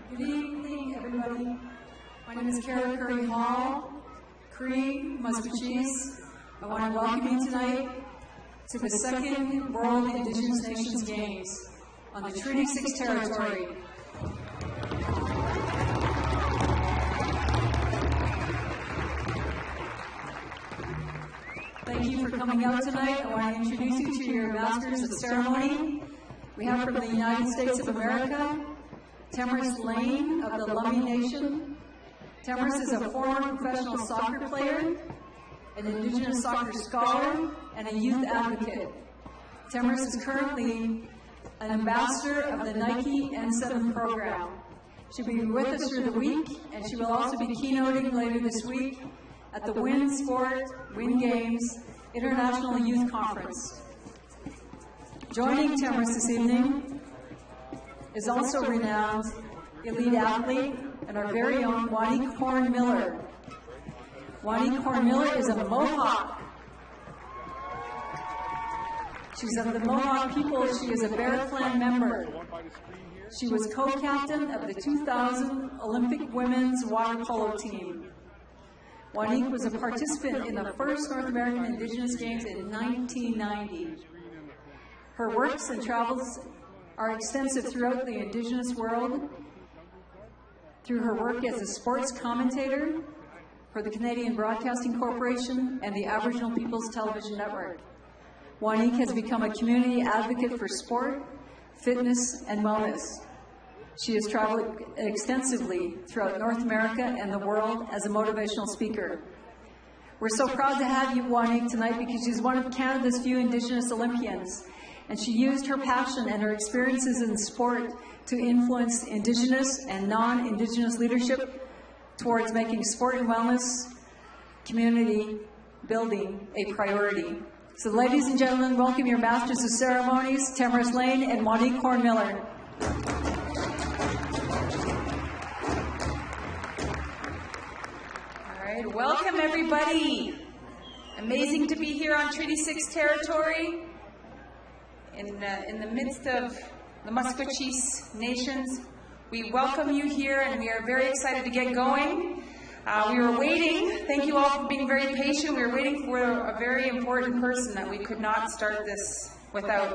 Good evening, everybody. My name is Curry Hall, Cree, Maskwacis. I want to welcome you tonight to the second World Indigenous Nations Games on the Treaty 6 territory. Thank you for coming out tonight. I want to introduce you to your Masters of Ceremony. We have from the United States of America, Tamara Lane of the Lummi Nation. Tamara is a former professional soccer player, an Indigenous soccer scholar, and a youth advocate. Tamara is currently an ambassador of the Nike N7 program. She'll be with us through the week, and she will also be keynoting later this week at the Win Sport, Win Games International Youth Conference. Joining Tamara this evening is also renowned elite athlete and our very own Juani Cornmiller. Juani Cornmiller is a Mohawk. She's of the Mohawk people. She is a Bear Clan member. She was co-captain of the 2000 Olympic women's water polo team. Juani was a participant in the first North American Indigenous Games in 1990. Her works and travels are extensive throughout the Indigenous world through her work as a sports commentator for the Canadian Broadcasting Corporation and the Aboriginal People's Television Network. Juani has become a community advocate for sport, fitness, and wellness. She has traveled extensively throughout North America and the world as a motivational speaker. We're so proud to have you, Juani, tonight because she's one of Canada's few Indigenous Olympians, and she used her passion and her experiences in sport to influence Indigenous and non-Indigenous leadership towards making sport and wellness community building a priority. So ladies and gentlemen, welcome your Masters of Ceremonies, Tamara Lane and Juani Cornmiller. All right, welcome everybody. Amazing to be here on Treaty 6 territory in the midst of the Maskwacis nations. We welcome you here and we are very excited to get going. We were waiting, thank you all for being very patient, we were waiting for a very important person that we could not start this without.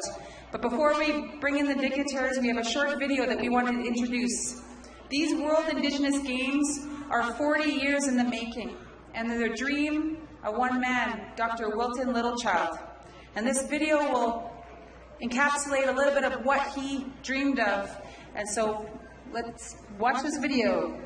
But before we bring in the dignitaries, we have a short video that we wanted to introduce. These World Indigenous Games are 40 years in the making, and they're the dream of one man, Dr. Wilton Littlechild. And this video will encapsulate a little bit of what he dreamed of. And so let's watch this video.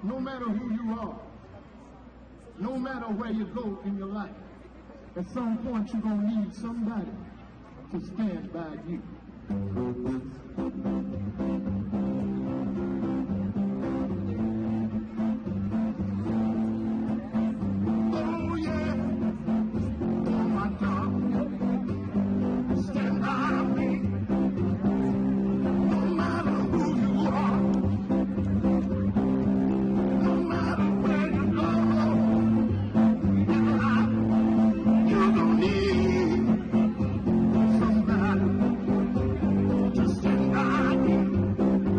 No matter who you no matter where you go in your life, at some point you're going to need somebody to stand by you. Oh yeah, oh my God, stand by me, no matter who you are, no matter where you go in life, you're gonna need somebody to stand by me.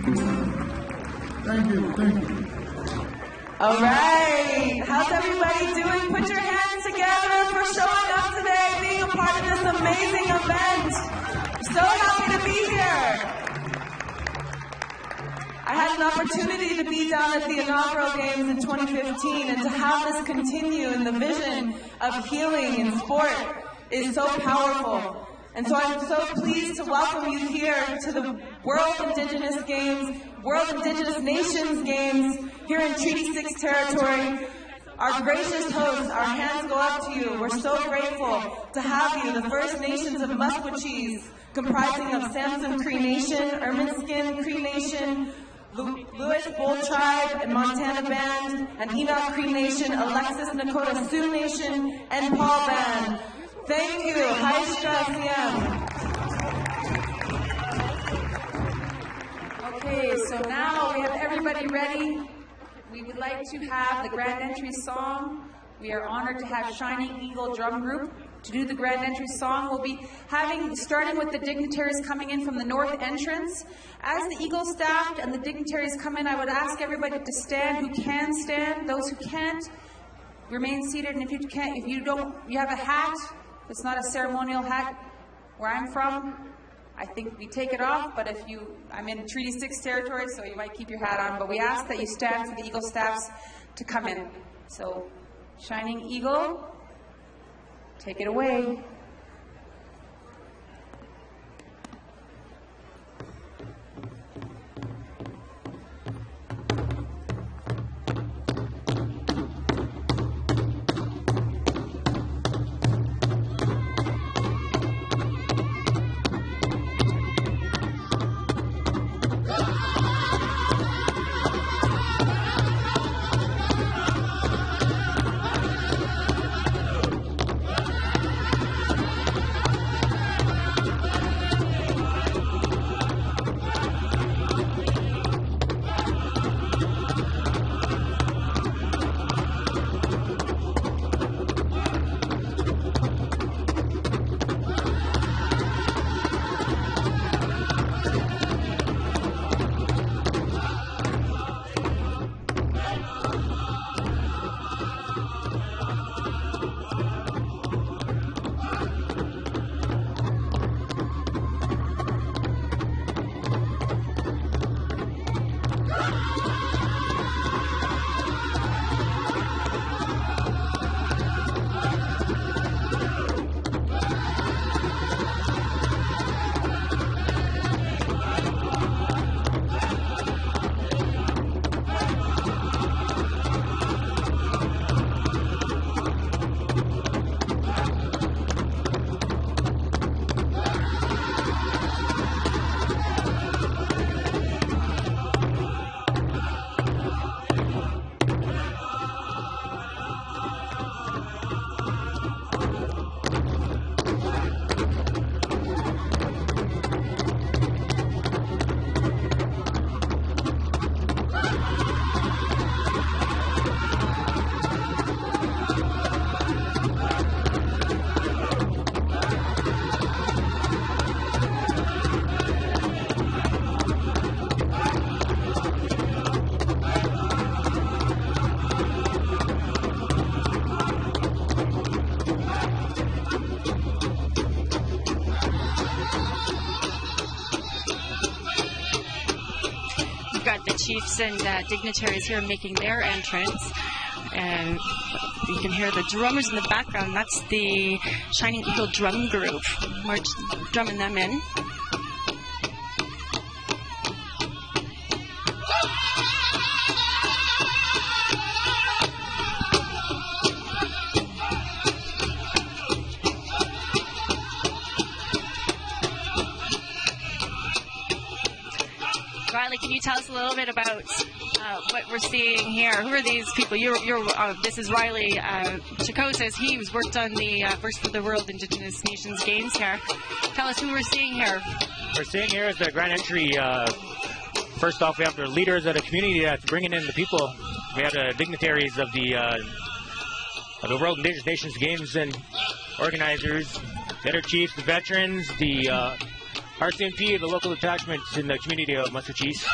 Thank you, thank you. All right. How's everybody doing? Put your hands together for showing up today, being a part of this amazing event. So happy to be here. I had an opportunity to be down at the inaugural games in 2015, and to have this continue in the vision of healing in sport is so powerful. And so I'm so pleased to welcome you here to the World Indigenous Games, World Indigenous Nations Games here in Treaty 6 territory. Our gracious hosts, our hands go up to you. We're so grateful to have you, the First Nations of Maskwacis, comprising of Samson Cree Nation, Ermineskin Cree Nation, Lewis Bull Tribe and Montana Band, and Enoch Cree Nation, Alexis Nakota Sioux Nation, and Paul Band. Thank you. Haishka Siem. Okay, so now we have everybody ready. We would like to have the grand entry song. We are honored to have Shining Eagle Drum Group to do the grand entry song. We'll be starting with the dignitaries coming in from the north entrance. As the Eagle staff and the dignitaries come in, I would ask everybody to stand who can stand. Those who can't, remain seated. And if you can't, if you don't, you have a hat. It's not a ceremonial hat where I'm from. I think we take it off, but if you, I'm in Treaty 6 territory, so you might keep your hat on, but we ask that you stand for the Eagle staffs to come in. So, Shining Eagle, take it away. Chiefs and dignitaries here making their entrance. And you can hear the drummers in the background. That's the Shining Eagle Drum Group drumming them in. Can you tell us a little bit about what we're seeing here? Who are these people? This is Riley Chakosis. He's worked on the First for the World Indigenous Nations Games here. Tell us who we're seeing here. We're seeing here is the grand entry. First off, we have the leaders of the community that's bringing in the people. We have the dignitaries of the World Indigenous Nations Games and organizers, the other chiefs, the veterans, the RCMP, the local attachments in the community of Maskwacis.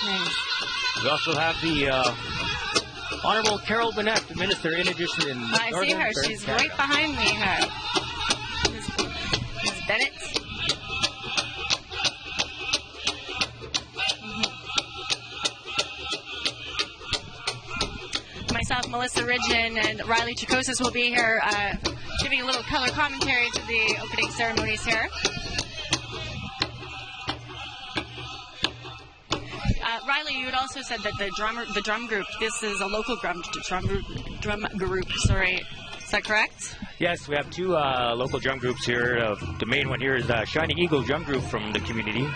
Nice. We also have the Honorable Carol Burnett, the Minister in addition in I see her. She's right behind me. Ms. Bennett. Myself, Melissa Ridgen, and Riley Chakosis will be here giving a little color commentary to the opening ceremonies here. Riley, you had also said that the drum group, this is a local drum group, sorry. Is that correct? Yes, we have two local drum groups here. The main one here is Shiny Eagle Drum Group from the community.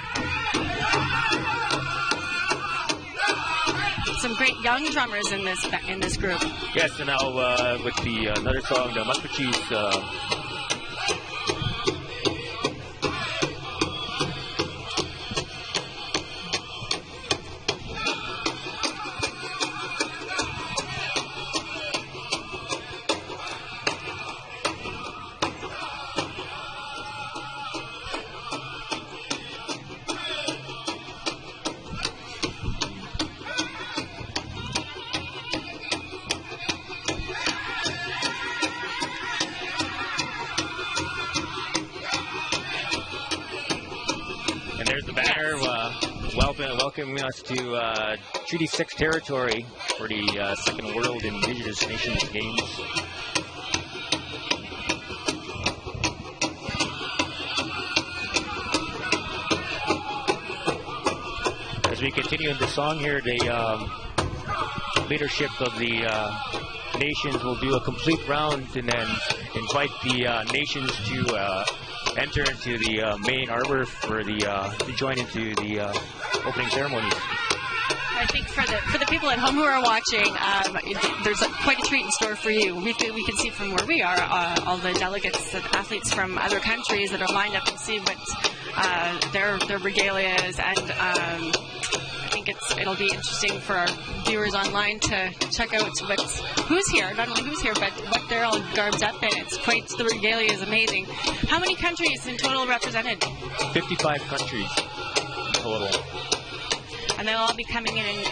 Some great young drummers in this group. Yes, and now with the another song, the Maskwacis. Welcoming us to Treaty 6 territory for the Second World Indigenous Nations Games. As we continue in the song here, the leadership of the nations will do a complete round and then invite the nations to enter into the main arbor for the to join into the opening ceremonies. I think for the people at home who are watching, there's quite a treat in store for you. We can see from where we are all the delegates and athletes from other countries that are lined up and see what their regalia is, and I think it'll be interesting for our viewers online to check out who's here, not only who's here, but what they're all garbed up in. The regalia is amazing. How many countries in total represented? 55 countries in total. And they'll all be coming in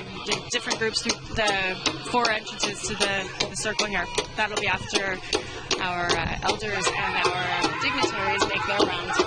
different groups through the 4 entrances to the circle here. That'll be after our elders and our dignitaries make their rounds.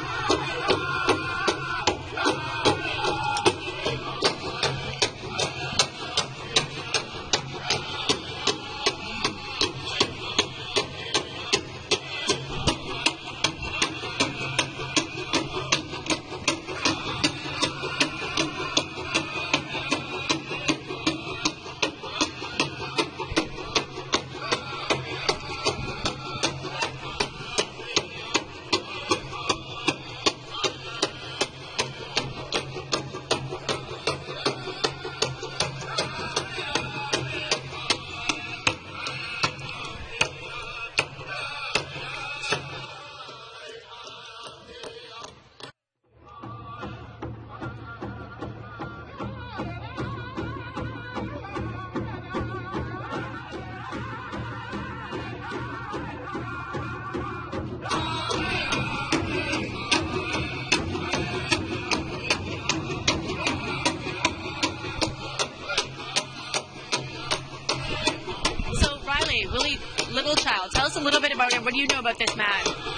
Tell us a little bit about him. What do you know about this man?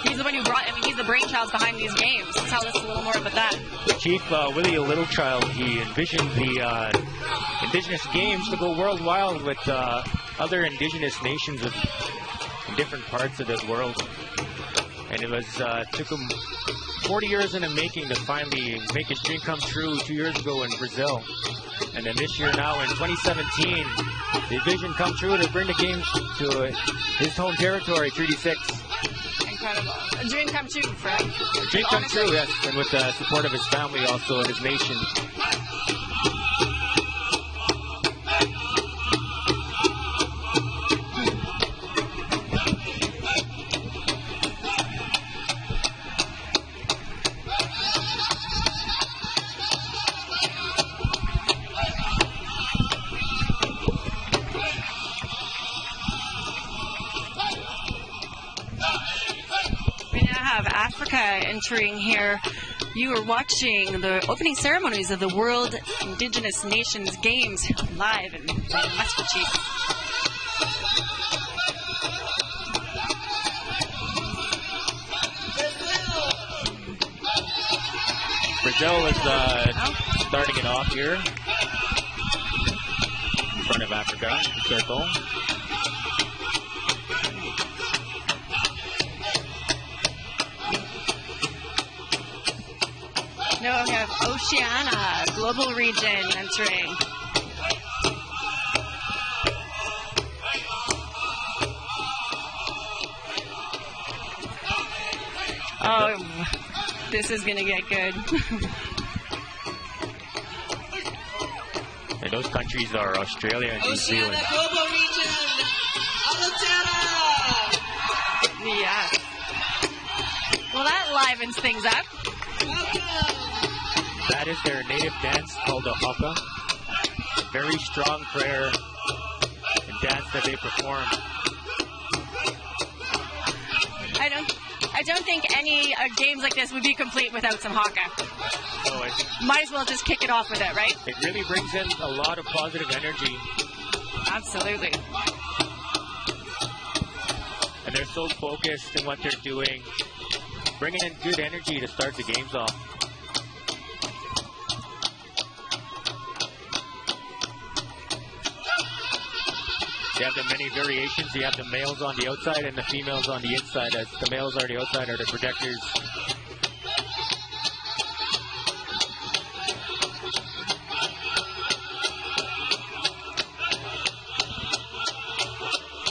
He's the one who he's the brainchild behind these games. Tell us a little more about that. Chief Willie Littlechild, he envisioned the Indigenous Games to go worldwide with other Indigenous nations in different parts of the world. And it was took him 40 years in the making to finally make his dream come true 2 years ago in Brazil. And then this year now in 2017, the vision come true to bring the games to his home territory, Treaty 6. Incredible. A dream come true, Fred. A dream come true, yes. And with the support of his family also and his nation. Entering here You are watching the opening ceremonies of the World Indigenous Nations Games live in Maskwacis. Brazil is starting it off here in front of Africa, circle. Now we have Oceania, global region entering. Oh, this is going to get good. And those countries are Australia and New Zealand. Global region, Alberta. Yeah. Well, that livens things up. That is their native dance called the haka. Very strong prayer and dance that they perform. I don't think any games like this would be complete without some haka. So might as well just kick it off with it, right? It really brings in a lot of positive energy. Absolutely. And they're so focused in what they're doing, bringing in good energy to start the games off. You have the many variations. You have the males on the outside and the females on the inside. As the males are the outside, are the projectors.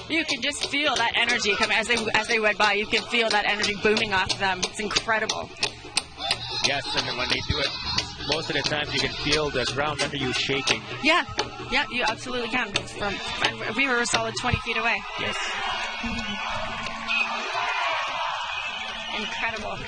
You can just feel that energy coming as they went by. You can feel that energy booming off of them. It's incredible. Yes, and then when they do it, most of the time you can feel the ground under you shaking. Yeah, you absolutely can. And we were a solid 20 feet away. Yes. Incredible.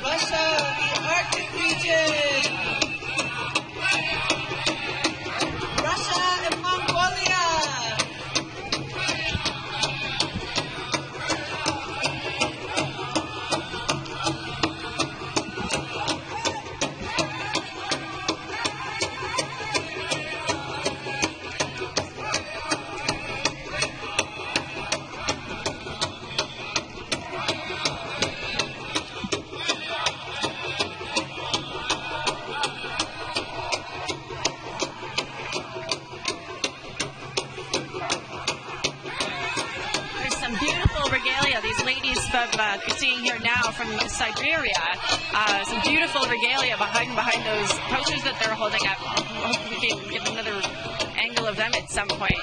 Russia, the Arctic region. Russia and Mongolia. Seeing here now from Siberia, some beautiful regalia behind those posters that they're holding up. I hope we can get another angle of them at some point.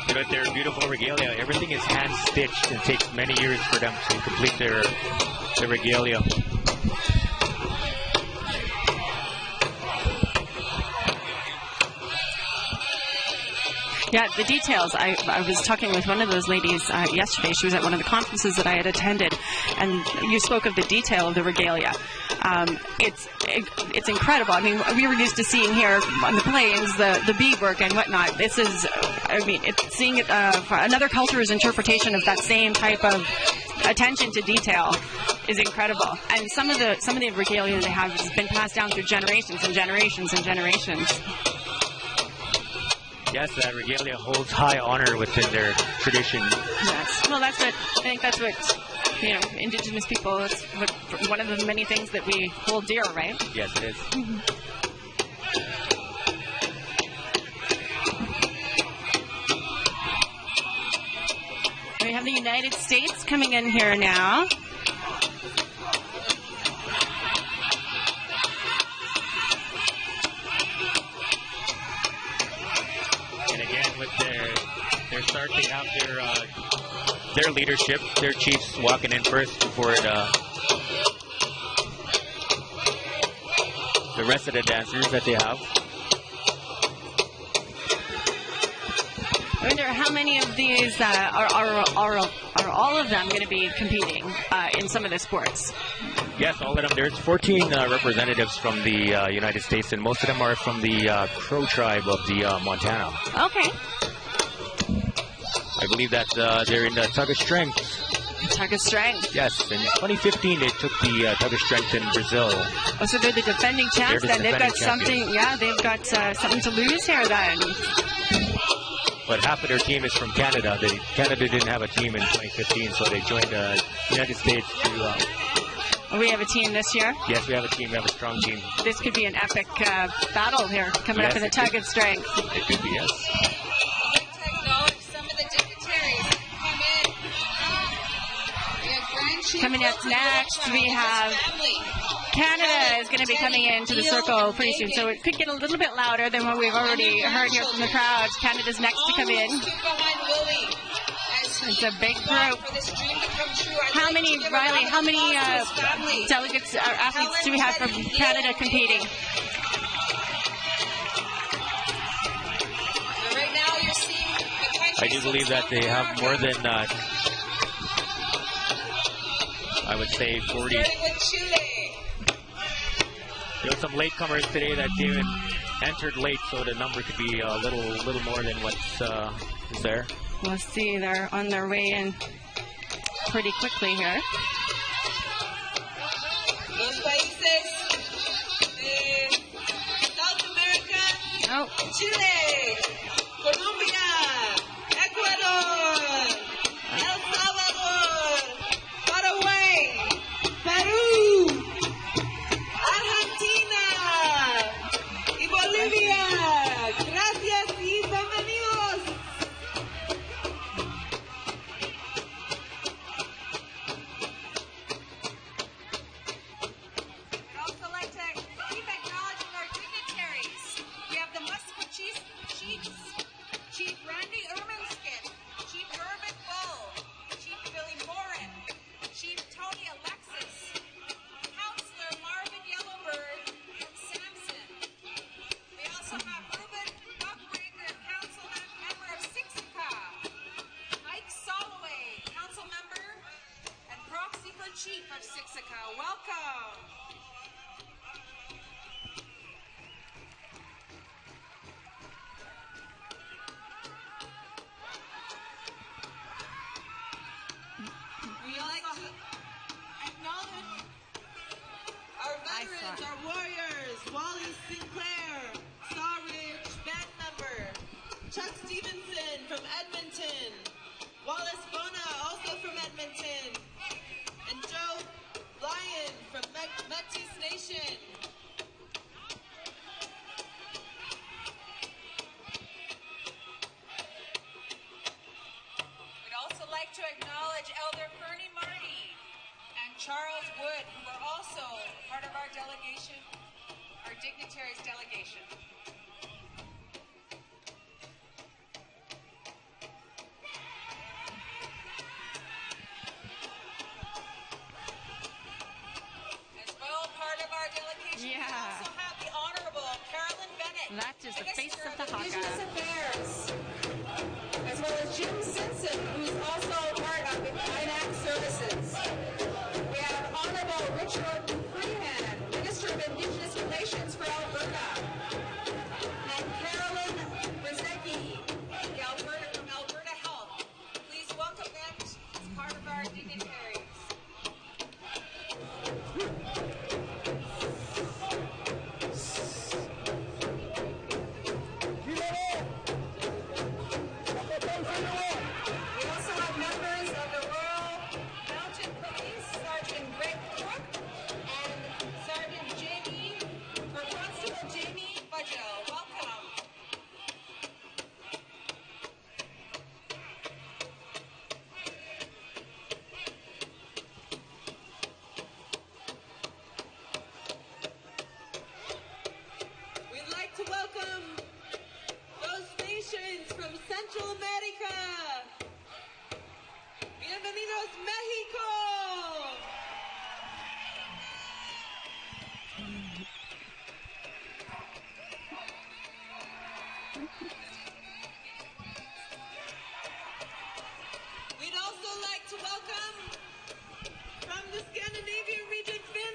But their beautiful regalia, everything is hand stitched and takes many years for them to complete their regalia. Yeah, the details. I was talking with one of those ladies yesterday. She was at one of the conferences that I had attended, and you spoke of the detail of the regalia. It's incredible. I mean, we were used to seeing here on the plains the beadwork and whatnot. This is, seeing it, another culture's interpretation of that same type of attention to detail is incredible. And some of the regalia they have has been passed down through generations and generations and generations. Yes, that regalia holds high honor within their tradition. Yes. Well, I think that's what Indigenous people, it's one of the many things that we hold dear, right? Yes, it is. Mm-hmm. And we have the United States coming in here now. Their start, they have their leadership, their chiefs walking in first before the rest of the dancers that they have. I wonder how many of these are all of them going to be competing in some of the sports. Yes, all of them. There's 14 representatives from the United States, and most of them are from the Crow tribe of the Montana. Okay. I believe that they're in the Tug of Strength. Tug of Strength. Yes, in 2015 they took the Tug of Strength in Brazil. Oh, so they're the defending champs then. They've got champions. something, yeah, they've got something to lose here then. But half of their team is from Canada. Canada didn't have a team in 2015, so they joined the United States to... We have a team this year. Yes, we have a team. We have a strong team. This could be an epic battle here coming up in the Tug of Strength. It could be, yes. Coming up next, we have Canada is going to be coming into the circle pretty soon, so it could get a little bit louder than what we've already heard here from the crowd. Canada's next to come in. It's a big group. How many, Riley, how many delegates or athletes do we have from Canada competing? I do believe that they have more than, I would say, 40. There were some latecomers today that came and entered late, so the number could be a little more than what's is there. We'll see. They're on their way in pretty quickly here. Los países de South America, Chile, Colombia, Ecuador, El Salvador, Paraguay, Peru, Argentina y Bolivia. Gracias y bienvenidos. We'd also like to keep acknowledging our dignitaries. We have the Maskwacis chiefs, Chief Randy Erminskit, Chief Irvin Bull, Chief Billy Morin, Chief Tony Alexis, Councillor Marvin Yellowbird, and Samson. We also have Ruben Buckbreaker, council member of Siksika, Mike Soloway, council member and proxy for chief of Siksika. Welcome. We also acknowledge our veterans, our warriors, Wally Sinclair, Sawridge band member, Chuck Stevenson from Edmonton, Wallace Bona, also from Edmonton, and Joe Lyon from Métis Nation. We'd also like to acknowledge Elder Bernie Marty and Charles Wood, who are also part of our delegation, our dignitaries delegation. As well, part of our delegation, we also have the Honorable Carolyn Bennett. That is the face of the Indigenous Hawkeye. Affairs, as well as Jim Simpson, who's also part of the INAC services. We have Honorable Richard Freeman, Minister of Indigenous Relations for Alberta, and Carolyn Brzezicki, from Alberta Health. Please welcome them as part of our dignitaries. We also have members of the Royal Mounted Police, Sergeant Greg Cook and Sergeant Jamie, or Constable Jamie Budgell. Welcome. We'd like to welcome those nations from Central America. Bienvenidos, Mexico. We'd also like to welcome from the Scandinavian region, Finland.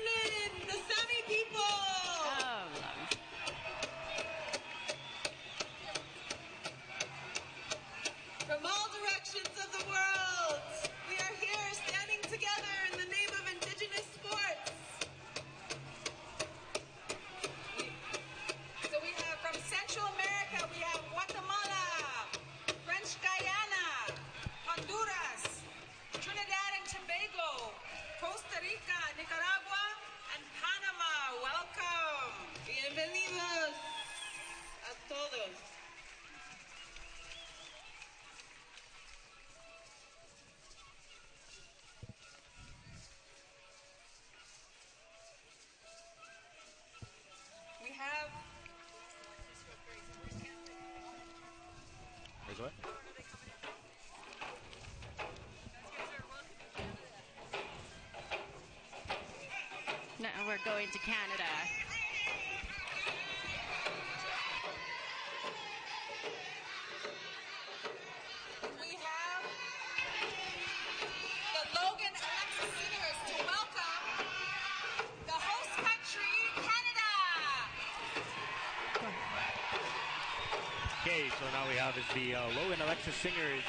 have There's what? No, we're going to Canada. we have the Logan Alexis Singers to welcome the host country, Canada. Okay, so now we have is the Logan Alexis Singers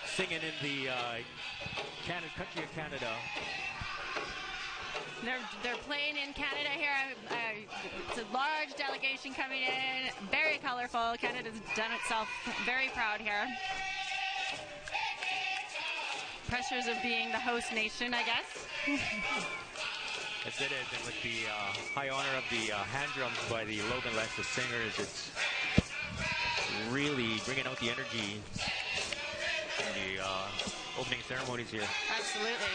singing in the country of Canada. They're playing in Canada here. It's a large delegation coming in, very colorful. Canada's done itself very proud here. Pressures of being the host nation, I guess. Yes, it is, and with the high honor of the hand drums by the Logan Alexis Singers, it's really bringing out the energy in the opening ceremonies here. Absolutely.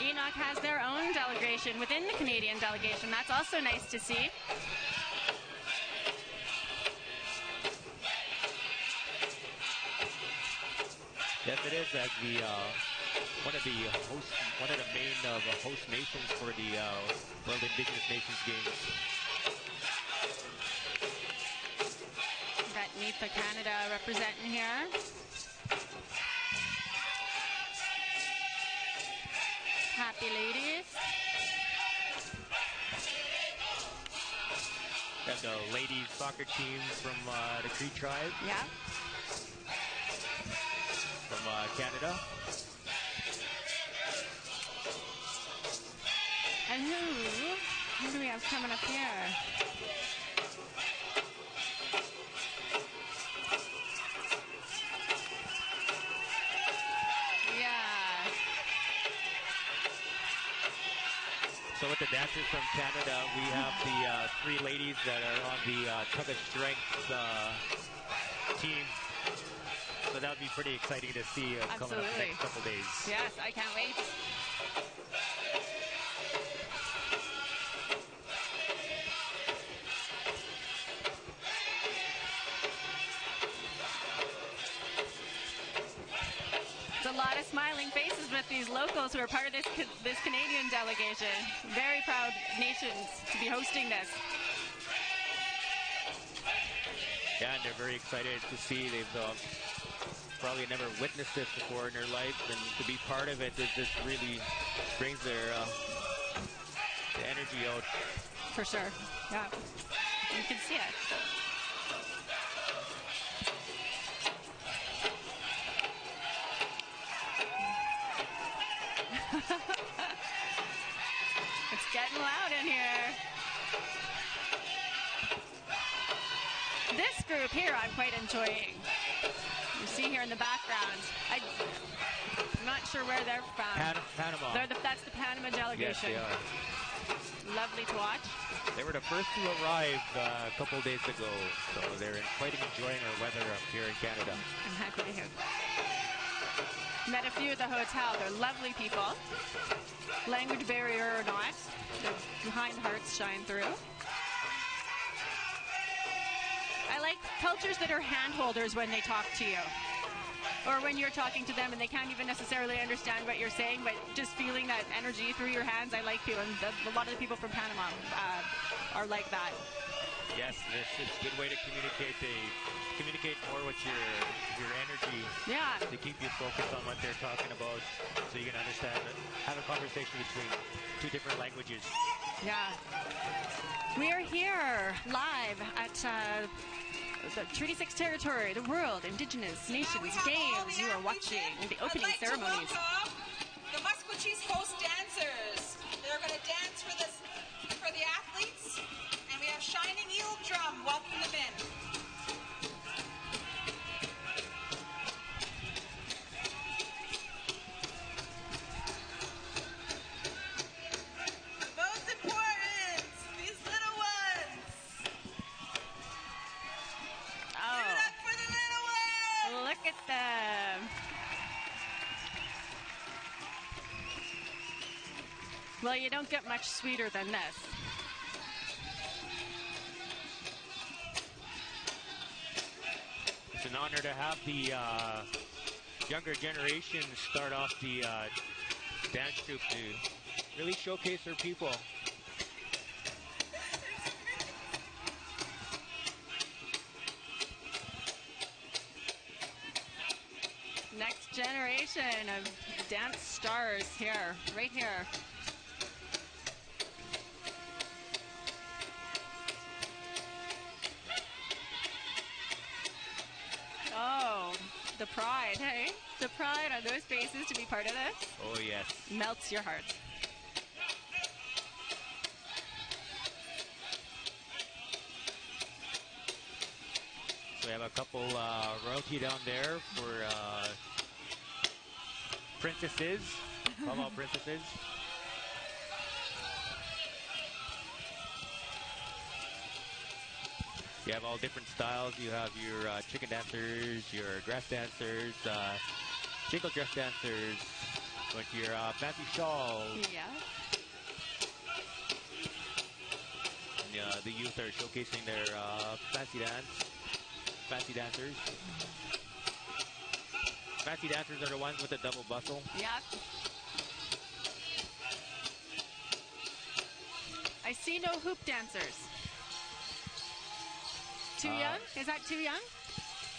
Enoch has their own delegation within the Canadian delegation. That's also nice to see. Yes, it is as the one of the main host nations for the World Indigenous Nations Games. Got NEPA Canada representing here. Happy ladies. Got the ladies soccer team from the Cree tribe. Yeah. From Canada. And who do we have coming up here? Yeah. So with the dancers from Canada, we have the three ladies that are on the Tug of Strength team. So that would be pretty exciting to see coming up the next couple days. Yes, I can't wait. There's a lot of smiling faces with these locals who are part of this Canadian delegation. Very proud nations to be hosting this. Yeah, and they're very excited to see. They've probably never witnessed this before in their life, and to be part of it, it just really brings their the energy out. For sure. Yeah. You can see it. It's getting loud in here. This group here I'm quite enjoying. You see here in the background. I'm not sure where they're from. Panama. That's the Panama delegation. Yes, they are. Lovely to watch. They were the first to arrive a couple of days ago, so they're quite enjoying our weather up here in Canada. I'm happy to hear. Met a few at the hotel. They're lovely people. Language barrier or not, their kind hearts shine through. I like cultures that are hand holders when they talk to you. Or when you're talking to them and they can't even necessarily understand what you're saying, but just feeling that energy through your hands. I like people, and a lot of the people from Panama are like that. Yes, this is a good way to communicate. They communicate more with your energy. Yeah. To keep you focused on what they're talking about, so you can understand it. Have a conversation between two different languages. Yeah. We are here live at the Treaty 6 territory, the World Indigenous Nations Games. You are watching the opening ceremonies. The Maskwacis host dancers. They're going to dance for the athletes, and we have Shining Eel Drum welcoming them in. The most important Well, you don't get much sweeter than this. It's an honor to have the younger generation start off the dance troupe to really showcase their people. Next generation of dance stars here, right here. Oh, the pride, hey? The pride on those faces to be part of this. Oh, yes. Melts your heart. So we have a couple royalty down there for princesses. How about princesses? You have all different styles. You have your chicken dancers, your grass dancers, jingle dress dancers, with your fancy shawls. Yeah. And, the youth are showcasing their fancy dancers. Fancy dancers are the ones with the double bustle. Yeah. I see no hoop dancers. Too young? Is that too young?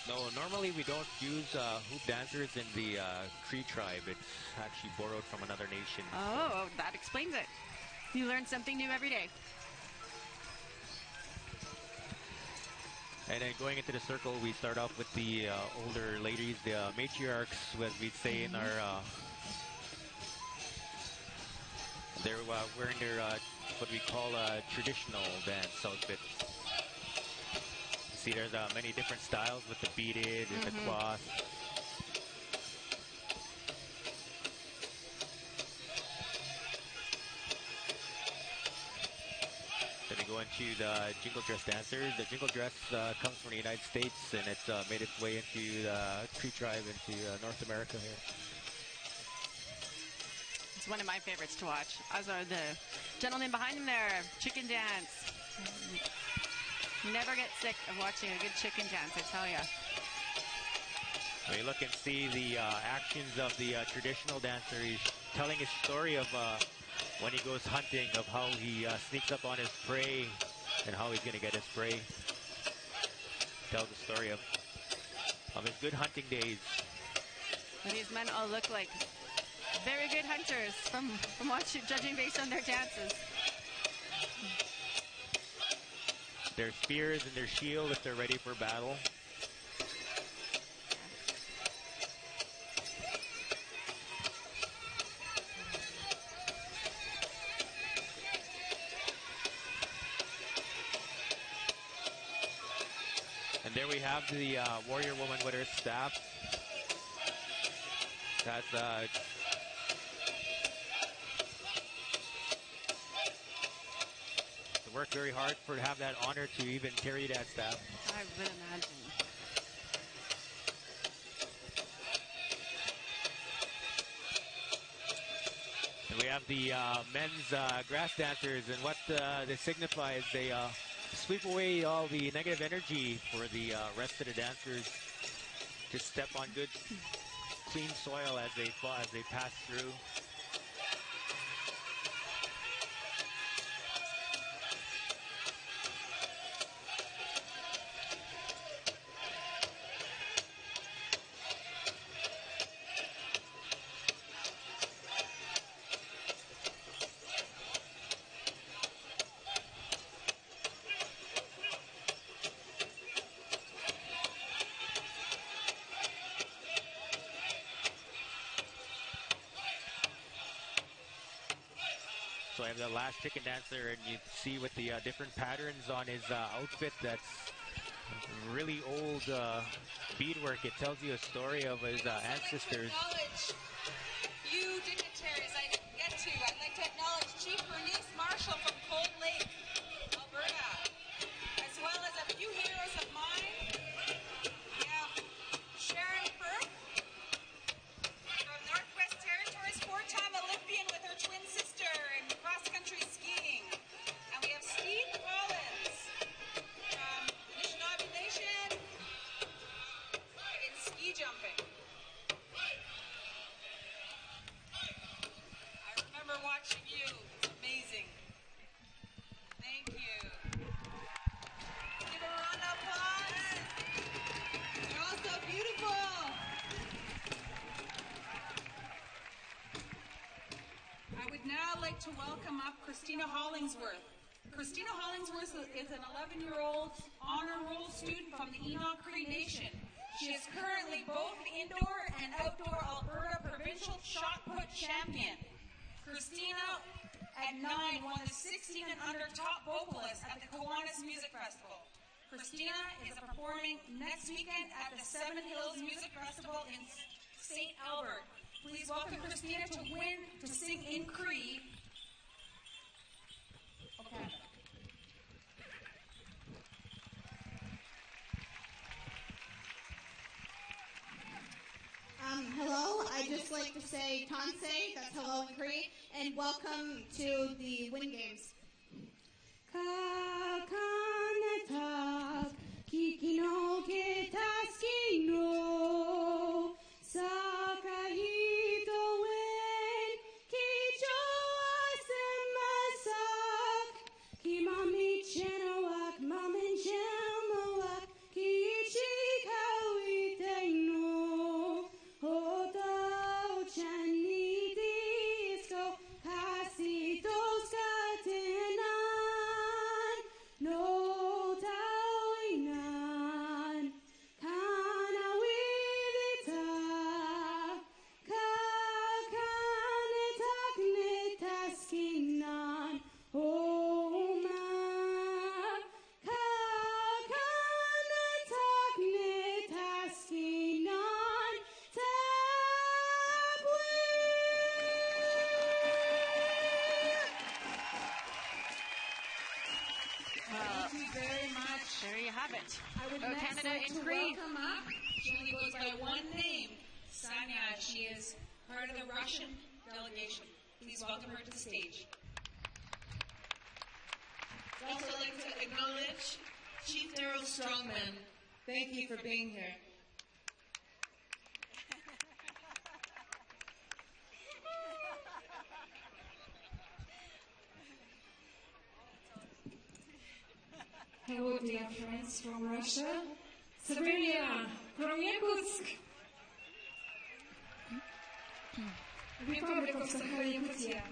No, normally we don't use hoop dancers in the Cree tribe. It's actually borrowed from another nation. Oh, that explains it. You learn something new every day. And then going into the circle, we start off with the older ladies, the matriarchs, as we'd say in our... they're wearing their, what we call a traditional dance outfit. See, there's many different styles with the beaded and the cloth. Then we go into the jingle dress dancers. The jingle dress comes from the United States, and it's made its way into the Cree tribe, into North America here. It's one of my favorites to watch. As are the gentlemen behind him there. Chicken dance. Never get sick of watching a good chicken dance, I tell you. We look and see the actions of the traditional dancer. He's telling his story of when he goes hunting, of how he sneaks up on his prey and how he's going to get his prey. Tells the story of his good hunting days. And these men all look like very good hunters from watching, judging based on their dances. Their spears and their shield if they're ready for battle. And there we have the warrior woman with her staff. That's worked very hard to have that honor to even carry that staff. I would imagine. And we have the men's grass dancers, and what they signify is they sweep away all the negative energy for the rest of the dancers. Just step on good, clean soil as they pass through. So I have the last chicken dancer, and you see with the different patterns on his outfit, that's really old beadwork. It tells you a story of his ancestors. Acknowledge few dignitaries I didn't get to. I'd like to acknowledge Chief Bernice Marshall from Cold Lake, Alberta, as well as a few heroes of mine. We have Sharon Firth from Northwest Territories, four-time Olympian with her twin sister in Christina Hollingsworth. Christina Hollingsworth is an 11-year-old honor roll student from the Cree Nation. She is currently both the indoor and outdoor Alberta provincial shot put champion. Christina, at 9, won the 16 and under top vocalist at the Kiwanis Music Festival. Christina is performing next weekend at the Seven Hills Music Festival in St. Albert. Please welcome Christina to sing in Cree. Okay. Hello, I'd just like to say Tansei, that's hello in Cree, and welcome to the Wind Games. Kakanetak, kikino ketaskino, sakahito wen, kichoasemasak, kimami chenowak, mamin chamawak, kichikawiteno. Oto chanitisko casitos catenan no tauinan canawivita kakanetak netaskinan oma kakanetak netaskinan. Thank you very much. There you have it. I would Go next Canada like in to Cree. welcome up. She only goes by one name, Sanya. She is part of the Russian delegation. Please welcome her to the stage. I'd also like to acknowledge Chief Daryl Strongman. Thank you for being here. Hello, dear friends from Russia. Sevilla, from Yakutsk. Republic of Sakhalin-Yakutia.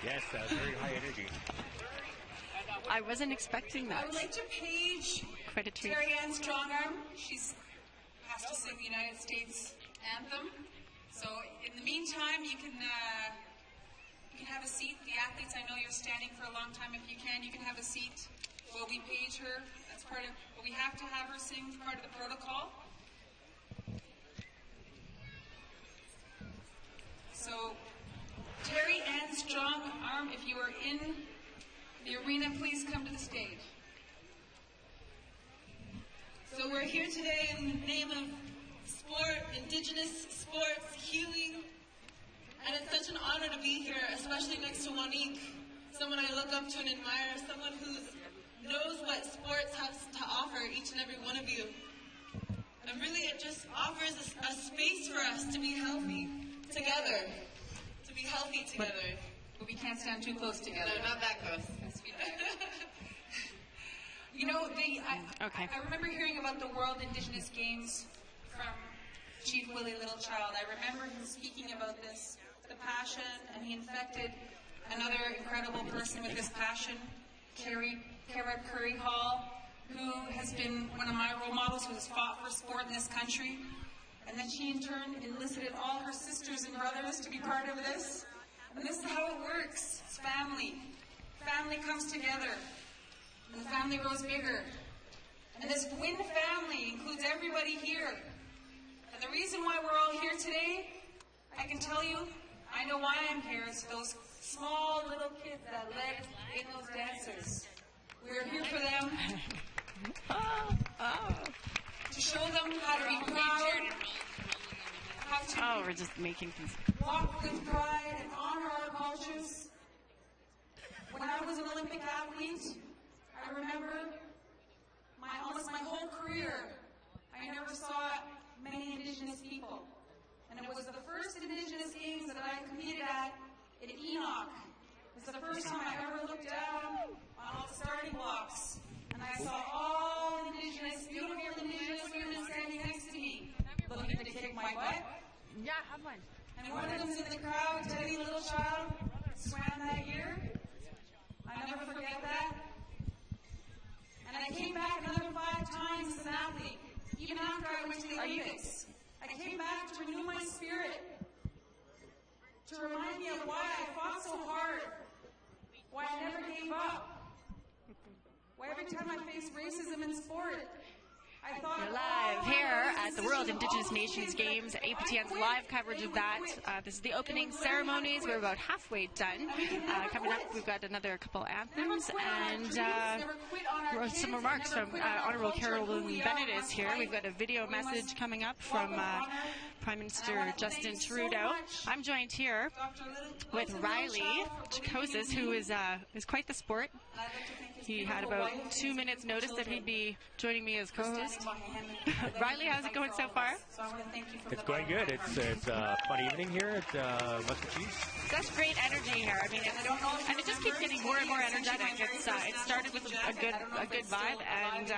Yes, very high energy. I wasn't expecting that. I would like to page Quite a treat. Terry Ann Strongarm. She's has to sing the United States Anthem. So in the meantime, you can have a seat. The athletes, I know you're standing for a long time. If you can have a seat while we page her. That's part of, but we have to have her sing, part of the protocol. So, Terry Ann Strongarm, if you are in the arena, please come to the stage. So we're here today in the name of sport, Indigenous sports, healing, and it's such an honor to be here, especially next to Juani, someone I look up to and admire, someone who knows what sports has to offer, each and every one of you. And really it just offers a space for us to be healthy together, to be healthy together. But we can't stand too close together. No, not that close. Let's be back. You know, I remember hearing about the World Indigenous Games from Chief Willie Littlechild. I remember him speaking about this, the passion, and he infected another incredible person with this passion, Kara Curry Hall, who has been one of my role models, who has fought for sport in this country. And then she in turn enlisted all her sisters and brothers to be part of this. And this is how it works. It's family. Family comes together. And the family grows bigger. And this WIN family includes everybody here. And the reason why we're all here today, I can tell you, I know why I'm here. It's those small little kids that led in those dancers. We're here for them. To show them how to be proud. How to we're just making things. Walk with pride and honor our cultures. When I was an Olympic athlete, I remember almost my whole career, I never saw many Indigenous people. And it was the first Indigenous Games that I competed at in Enoch. It was the first time I ever looked down on all the starting blocks. And I saw all Indigenous, beautiful Indigenous women standing next to me, looking to kick my butt. Yeah, have one. And one of them's in the crowd, Teddy Littlechild, swam that year. I never forget that. And I came back another 5 times as an athlete, even after I went to the Olympics. I came back to renew my spirit, to remind me of why I fought so hard, why I never gave up, why every time I faced racism in sport, I thought we're live here at the World Indigenous Nations Games, APTN's live coverage of that. This is the opening ceremonies. We're about halfway done. Coming up, we've got another couple anthems and some remarks from Honourable Carolyn Bennett is here. We've got a video message coming up from Prime Minister Justin Trudeau. I'm joined here with Riley Chakosis, who is quite the sport. He had about 2 minutes notice that he'd be joining me as co-host. Riley, how's it going so far? It's going good. It's a fun evening here at Maskwacis. Such great energy here. I mean, and it just keeps getting more and more energetic. It started with a good vibe, and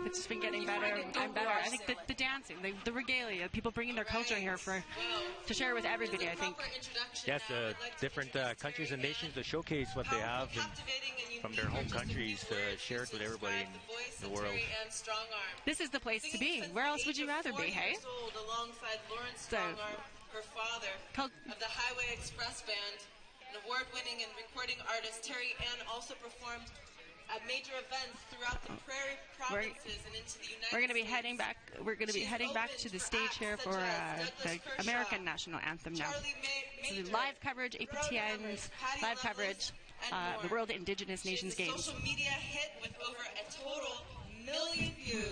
it's just been getting better and better. I think the dancing, the regalia, people bringing their culture here to share with everybody. I think. Yes, different countries and nations to showcase what they have from their home countries to share it with everybody in the world. This is the place to be. Where else would you rather be, hey? Alongside Lawrence Strongarm, her father, of the Highway Express Band, an award-winning and recording artist. Terry Ann also performed at major events throughout the prairie provinces and into the United States. We're going to be heading back. We're going to be heading back to the stage here for the American National Anthem now. This is live coverage, APTN's live coverage. The World Indigenous Nations Games. Social media hit with over a total 1 million views.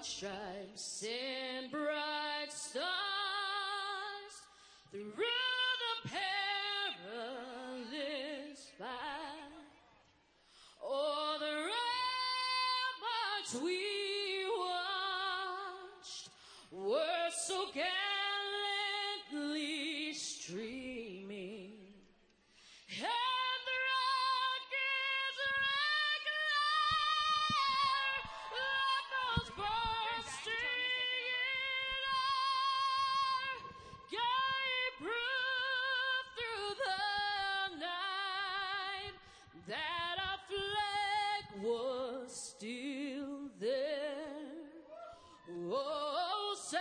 stripes and bright stars through the perilous fight. Oh, the ramparts we watched were so gallantly streaming, and the rockets regular like those bursting in our gave proof through the night that our flag was still there. Oh, say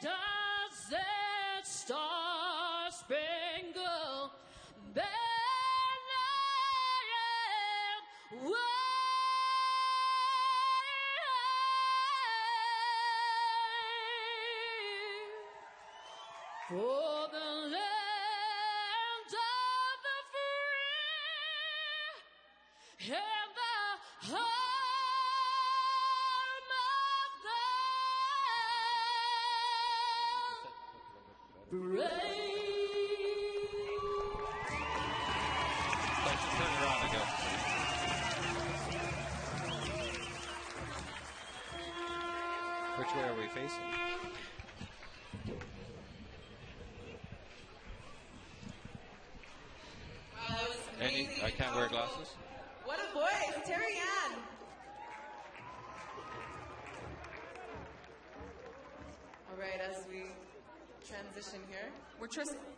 does that star-spangled banner yet wave for the land of the free and the home of the brave. Let's turn it around again. Which way are we facing? Wow, that was Any? amazing. I can't wear glasses. What a voice, Terry Ann. All right, as we transition here.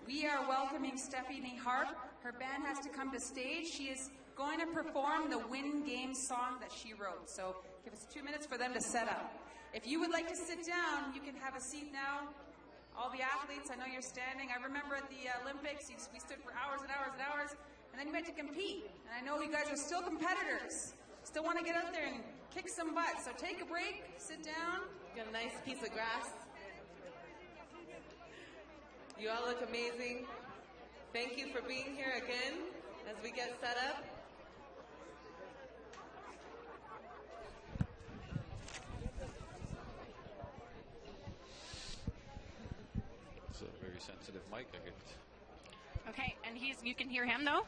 We are welcoming Stephanie Harp. Her band has to come to stage. She is going to perform the Win Games song that she wrote. So give us 2 minutes for them to set up. If you would like to sit down, you can have a seat now. All the athletes, I know you're standing. I remember at the Olympics, we stood for hours and hours and hours, and then you went to compete. And I know you guys are still competitors. Still want to get out there and kick some butt. So take a break, sit down. Got a nice piece of grass. You all look amazing. Thank you for being here again as we get set up. It's a very sensitive mic. I get. Okay, and you can hear him though?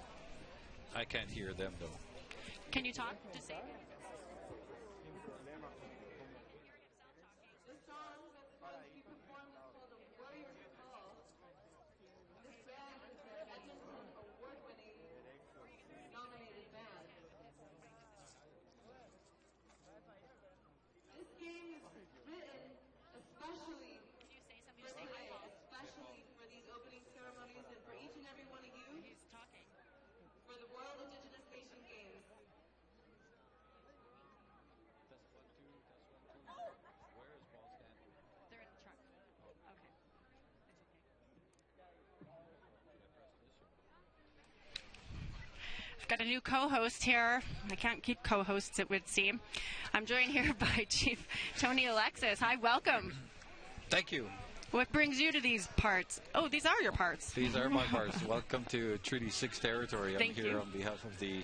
I can't hear them though. Can you talk? Just say. This song that's going to be performed is called A Warrior's Call. This band is an Edmonton award-winning nominated band. This game is written especially for today, especially for these opening ceremonies and for each and every one of you for the World Indigenous Nation Games. Where is Paul standing? They're in the truck. Okay. I've got a new co-host here. I can't keep co-hosts, it would seem. I'm joined here by Chief Tony Alexis. Hi, welcome. Thank you. What brings you to these parts? Oh, these are your parts. These are my parts. Welcome to Treaty 6 territory. I'm Thank here you. on behalf of the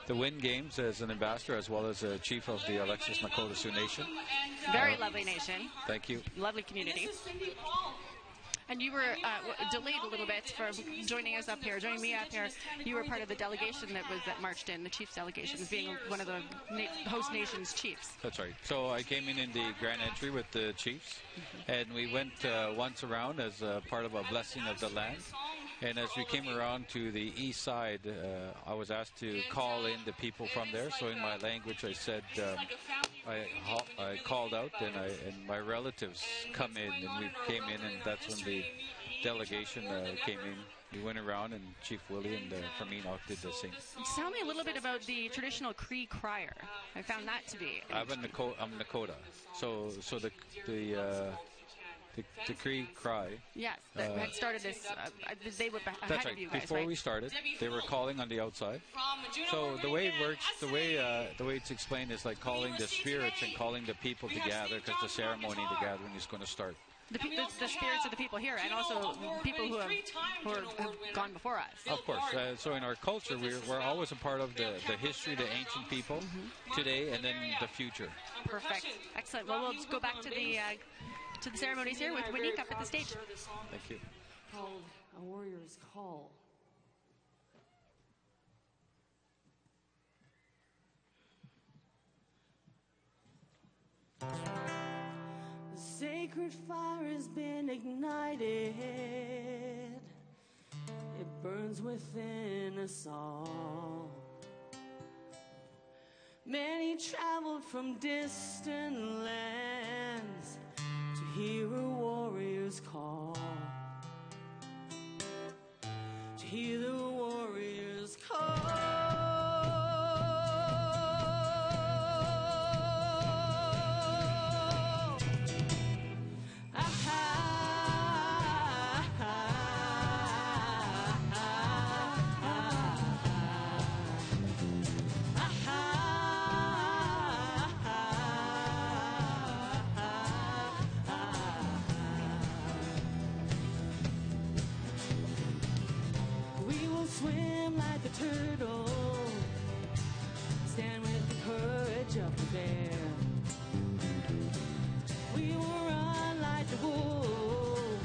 Win Games as an ambassador as well as a chief of the Alexis Nakota Sioux Nation. Very lovely nation. Thank you. Lovely community. And you were delayed a little bit from joining us up here, joining me up here. You were part of the delegation that marched in, the chief's delegation, being one of the host nation's chiefs. That's right. So I came in the grand entry with the chiefs, and we went once around as part of a blessing of the land. And as we came around to the east side, I was asked to call in the people from there. So in my language, I said, I called out, and my relatives come in, and we came in, and that's when the delegation came in. We went around, and Chief Willie and Fermin did the same. Tell me a little bit about the traditional Cree crier. I found that to be. I'm Nakota. So the Cree cry. Yes, that had started this. They were ahead That's right. of you guys, Before right? we started, they were calling on the outside. So the way it works, the way it's explained is like calling the spirits and calling the people to gather, because the ceremony, the gathering is going to start. the spirits of the people here, and also people who have gone before us. Of course. So in our culture, we're always a part of the history, the ancient people, today, and then the future. Perfect. Excellent. Well, we'll just go back to the ceremonies here with Winnie up at the stage. Thank you. Called A Warrior's Call. The sacred fire has been ignited. It burns within us all. Many traveled from distant lands to hear a warrior's call. To hear the warrior's call. Swim like the turtle, stand with the courage of the bear. We will run like the wolf,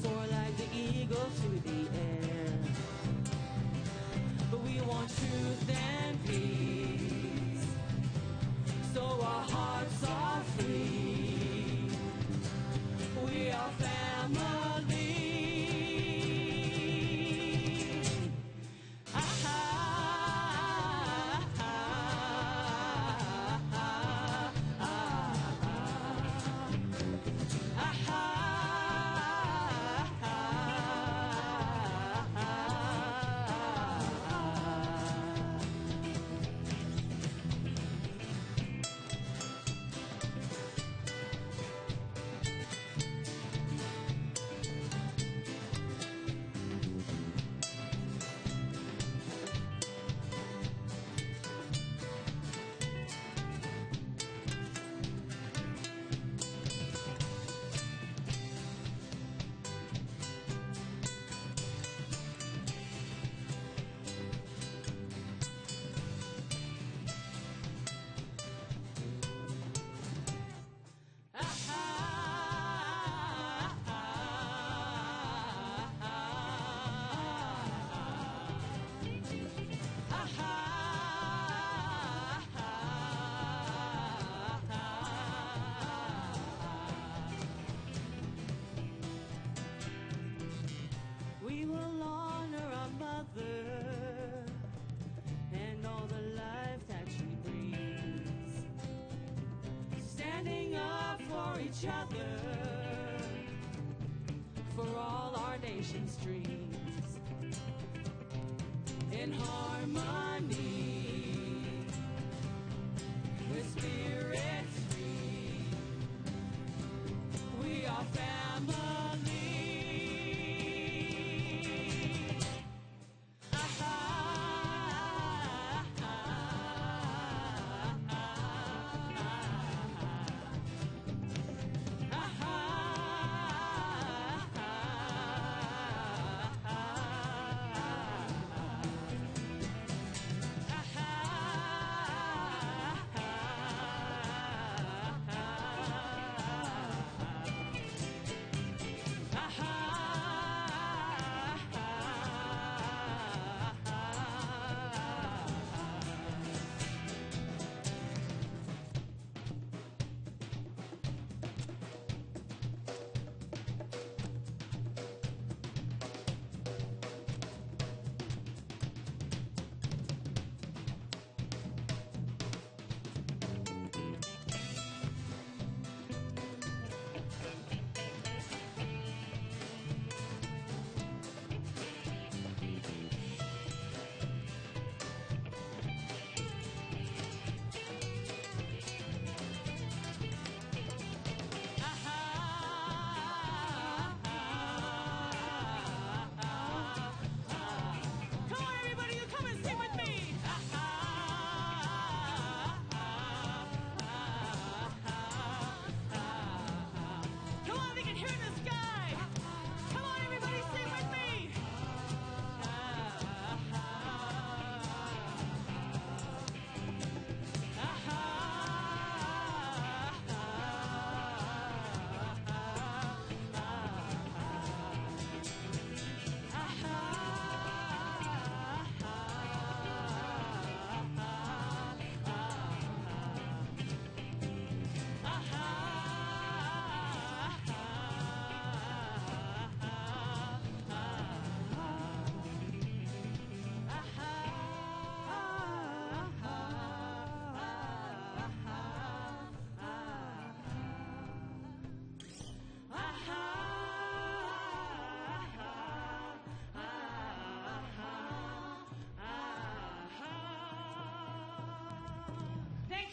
soar like the eagle through the air. But we want truth and peace, so our hearts are free. We are family. We will honor our mother and all the life that she breathes, standing up for each other, for all our nation's dreams, in harmony, with spirits free. We are family.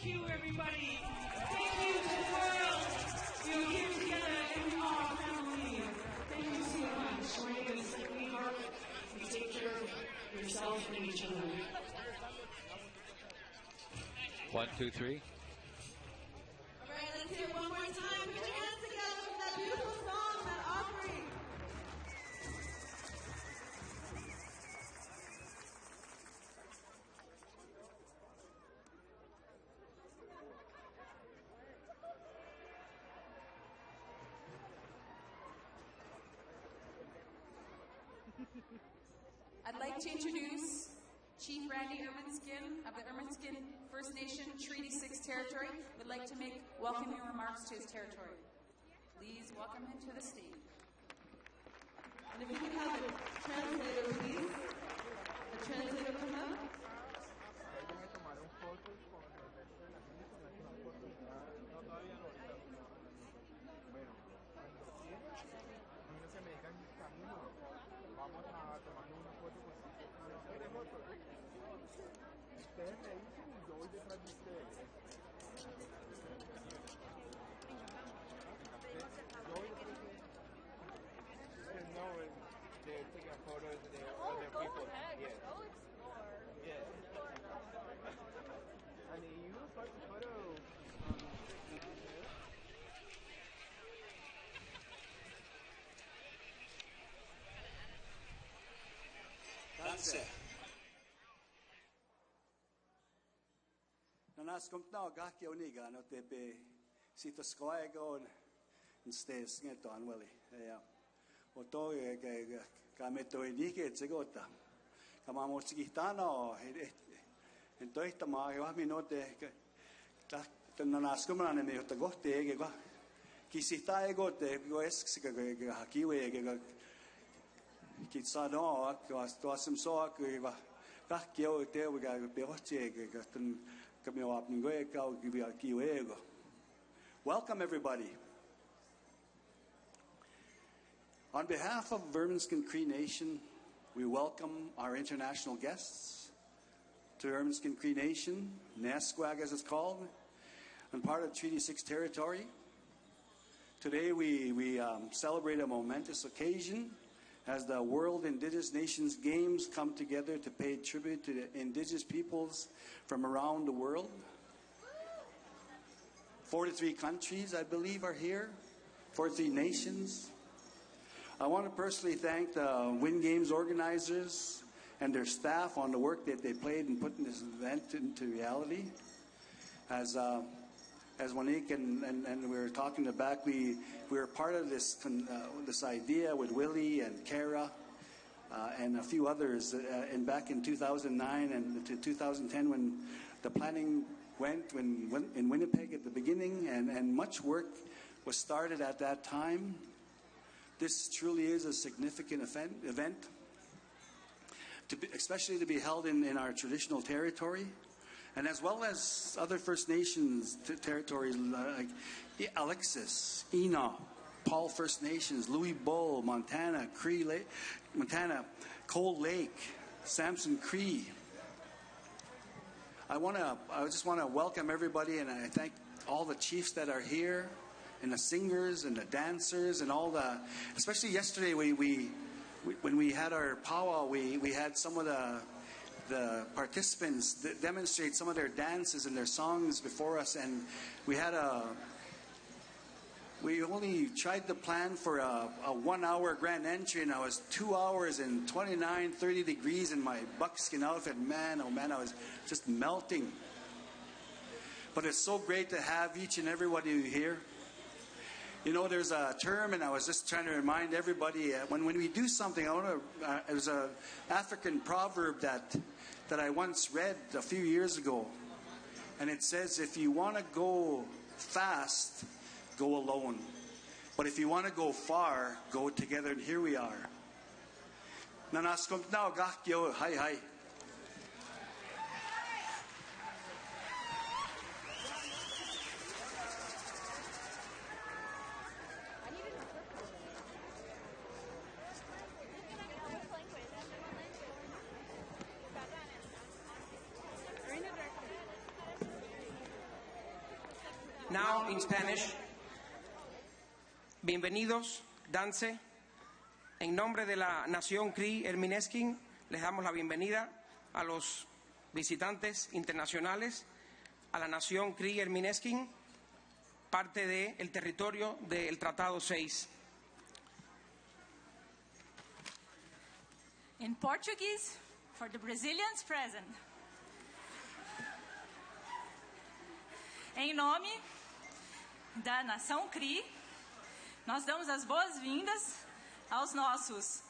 Thank you, everybody. Thank you to the world. You're here together and we are family. Thank you so much. My name is sweetheart. You take care of yourself and each other. 1, 2, 3. All right, let's hear it one more time. Put your hands together for that beautiful song, that offering. I'd like to introduce Chief Randy Ermineskin of the Ermineskin First Nation Treaty 6 territory. Would like to make welcoming remarks to his territory. Please welcome him to the stage. And if we can have a translator, please. A translator come up. Nas komt nou gak jou nie gaan op te sit skoai go en stes net aan wel ja o to ka me to ni ke tsegota kama mo tsigitano en to esta ma va minote ta nas kom na me to gote ge ga kisita ego te go es ke hakiwe ge ki sa no ko sto asem so ke va ka kio te ga pe roche ge welcome, everybody. On behalf of Verminskin Cree Nation, we welcome our international guests to Verminskin Cree Nation, Maskwacis as it's called, and part of Treaty 6 territory. Today we celebrate a momentous occasion as the World Indigenous Nations Games come together to pay tribute to the Indigenous peoples from around the world. 43 countries, I believe, are here. 43 nations. I want to personally thank the Wind Games organizers and their staff on the work that they played in putting this event into reality. As Juani and we were talking in the back, we were part of this idea with Willie and Kara and a few others, and back in 2009 and to 2010 when the planning went in Winnipeg at the beginning, and much work was started at that time. This truly is a significant event, especially to be held in our traditional territory. And as well as other First Nations territories like Alexis, Enoch, Paul First Nations, Louis Bull, Montana, Cree, Montana, Cold Lake, Samson Cree. I just want to welcome everybody, and I thank all the chiefs that are here, and the singers and the dancers and all the. Especially yesterday, when we had our powwow, we had some of the participants demonstrate some of their dances and their songs before us, and we only tried to plan for a 1 hour grand entry, and I was 2 hours and 30 degrees in my buckskin outfit. Man, oh man, I was just melting. But it's so great to have each and everybody here. You know, there's a term, and I was just trying to remind everybody, when we do something, there's an African proverb that I once read a few years ago. And it says, if you want to go fast, go alone. But if you want to go far, go together. And here we are. Nanaskom now, gakyo, hi. Now in Spanish. Bienvenidos, dance. En nombre de la nación Cree Ermineskin, les damos la bienvenida a los visitantes internacionales, a la nación Cree Ermineskin, parte del territorio del Tratado 6. In Portuguese, for the Brazilians present. Em nome da nação Cree, nós damos as boas-vindas aos nossos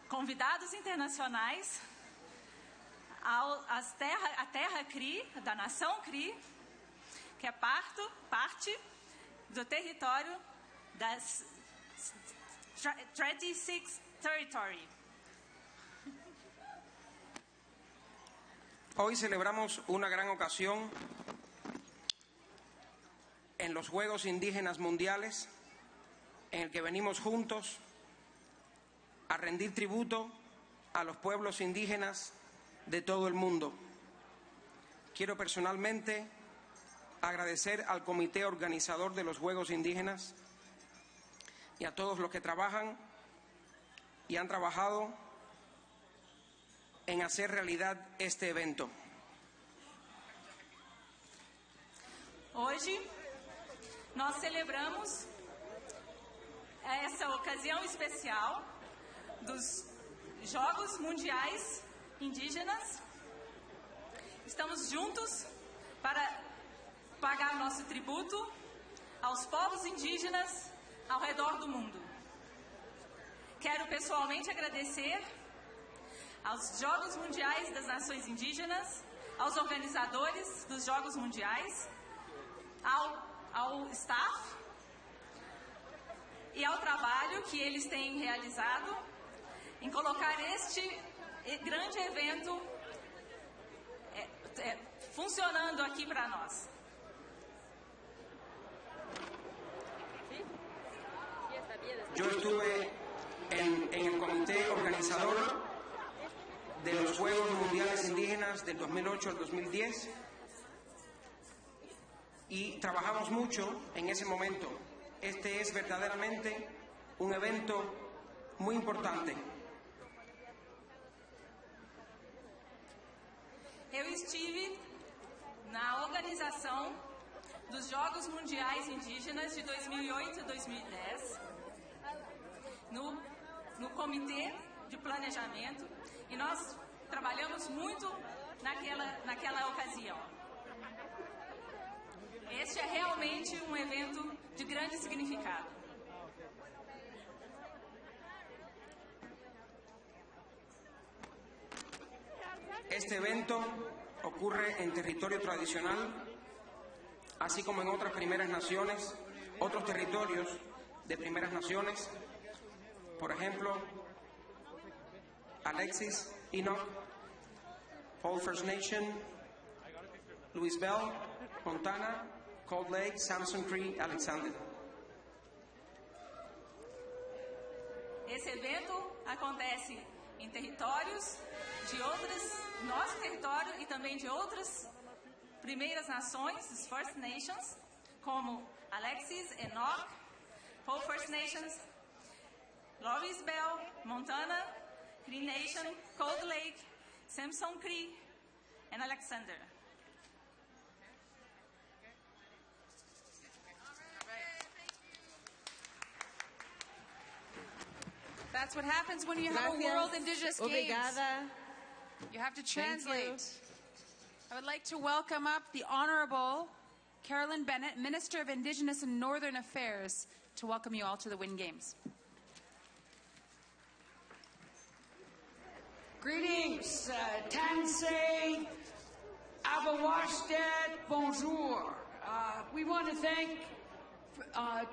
convidados internacionais, à terra Cree, da nação Cree, que é parte do território das 36 Territory. Hoy celebramos una gran ocasión en los Juegos Indígenas Mundiales, en el que venimos juntos a rendir tributo a los pueblos indígenas de todo el mundo. Quiero personalmente agradecer al comité organizador de los Juegos Indígenas y a todos los que trabajan y han trabajado en hacer realidad este evento. Hoje, nós celebramos essa ocasião especial dos Jogos Mundiais Indígenas. Estamos juntos para pagar nosso tributo aos povos indígenas ao redor do mundo. Quero pessoalmente agradecer aos Jogos Mundiais das Nações Indígenas, aos organizadores dos Jogos Mundiais, ao staff e ao trabalho que eles têm realizado em colocar este grande evento funcionando aqui para nós. Yo estuve en el comité organizador de los Juegos Mundiales Indígenas del 2008 al 2010 y trabajamos mucho en ese momento. Este es verdaderamente un evento muy importante. Eu estive na organização dos Jogos Mundiais Indígenas de 2008 e 2010, no comitê de planejamento, e nós trabalhamos muito naquela ocasião. Este é realmente um evento de grande significado. Este evento ocurre en territorio tradicional, así como en otras primeras naciones, otros territorios de primeras naciones, por ejemplo, Alexis, Enoch, Old First Nation, Louis Bell, Montana, Cold Lake, Samson Cree, Alexander. Esse evento acontece em territórios de nosso território e também de outras primeiras nações, as First Nations, como Alexis, Enoch, Paul First Nations, Louis Bell, Montana, Cree Nation, Cold Lake, Samson Cree, and Alexander. That's what happens when you have a World Indigenous Games. You have to translate. I would like to welcome up the Honorable Carolyn Bennett, Minister of Indigenous and Northern Affairs, to welcome you all to the WIN Games. Greetings, Tansei, Abawashdet, bonjour. We want to thank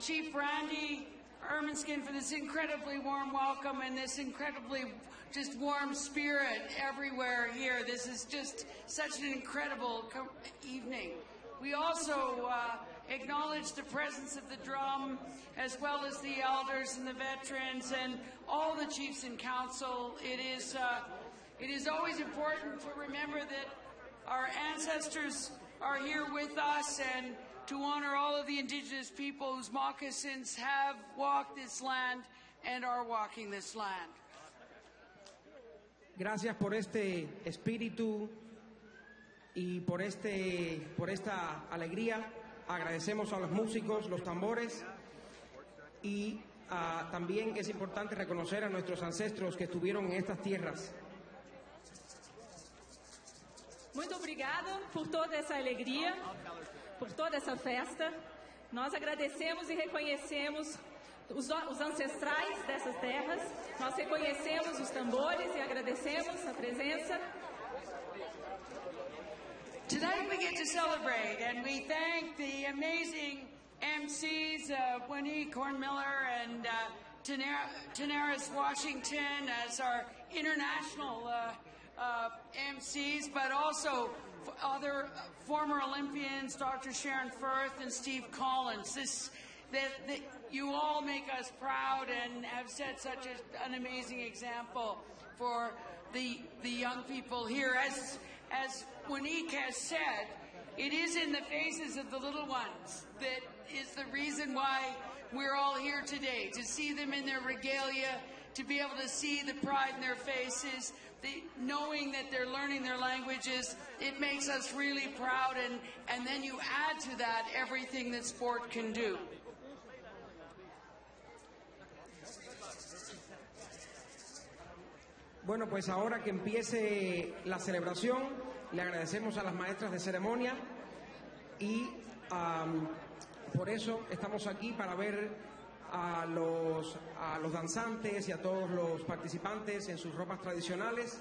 Chief Randy Ermineskin for this incredibly warm welcome and this incredibly just warm spirit everywhere here. This is just such an incredible evening. We also acknowledge the presence of the drum, as well as the elders and the veterans and all the chiefs in council. It is always important to remember that our ancestors are here with us and to honor all of the Indigenous people whose moccasins have walked this land and are walking this land. Gracias por este espíritu y por esta alegría. Agradecemos a los músicos, los tambores y también es importante reconocer a nuestros ancestros que estuvieron en estas tierras. Muito obrigado por toda essa alegria, por toda essa festa. Nós agradecemos e reconhecemos os ancestrais dessas terras. Nós reconhecemos os tambores e agradecemos a presença. Tonight we get to celebrate, and we thank the amazing MCs, Juani Cornmiller and Tanaris Washington as our international MCs, but also other former Olympians, Dr. Sharon Firth and Steve Collins. You all make us proud and have set such an amazing example for the young people here. As Monique has said, it is in the faces of the little ones that is the reason why we're all here today, to see them in their regalia, to be able to see the pride in their faces, knowing that they're learning their languages. It makes us really proud, and then you add to that everything that sport can do. Bueno, pues ahora que empiece la celebración, le agradecemos a las maestras de ceremonia y por eso estamos aquí para ver a los danzantes y a todos los participantes en sus ropas tradicionales.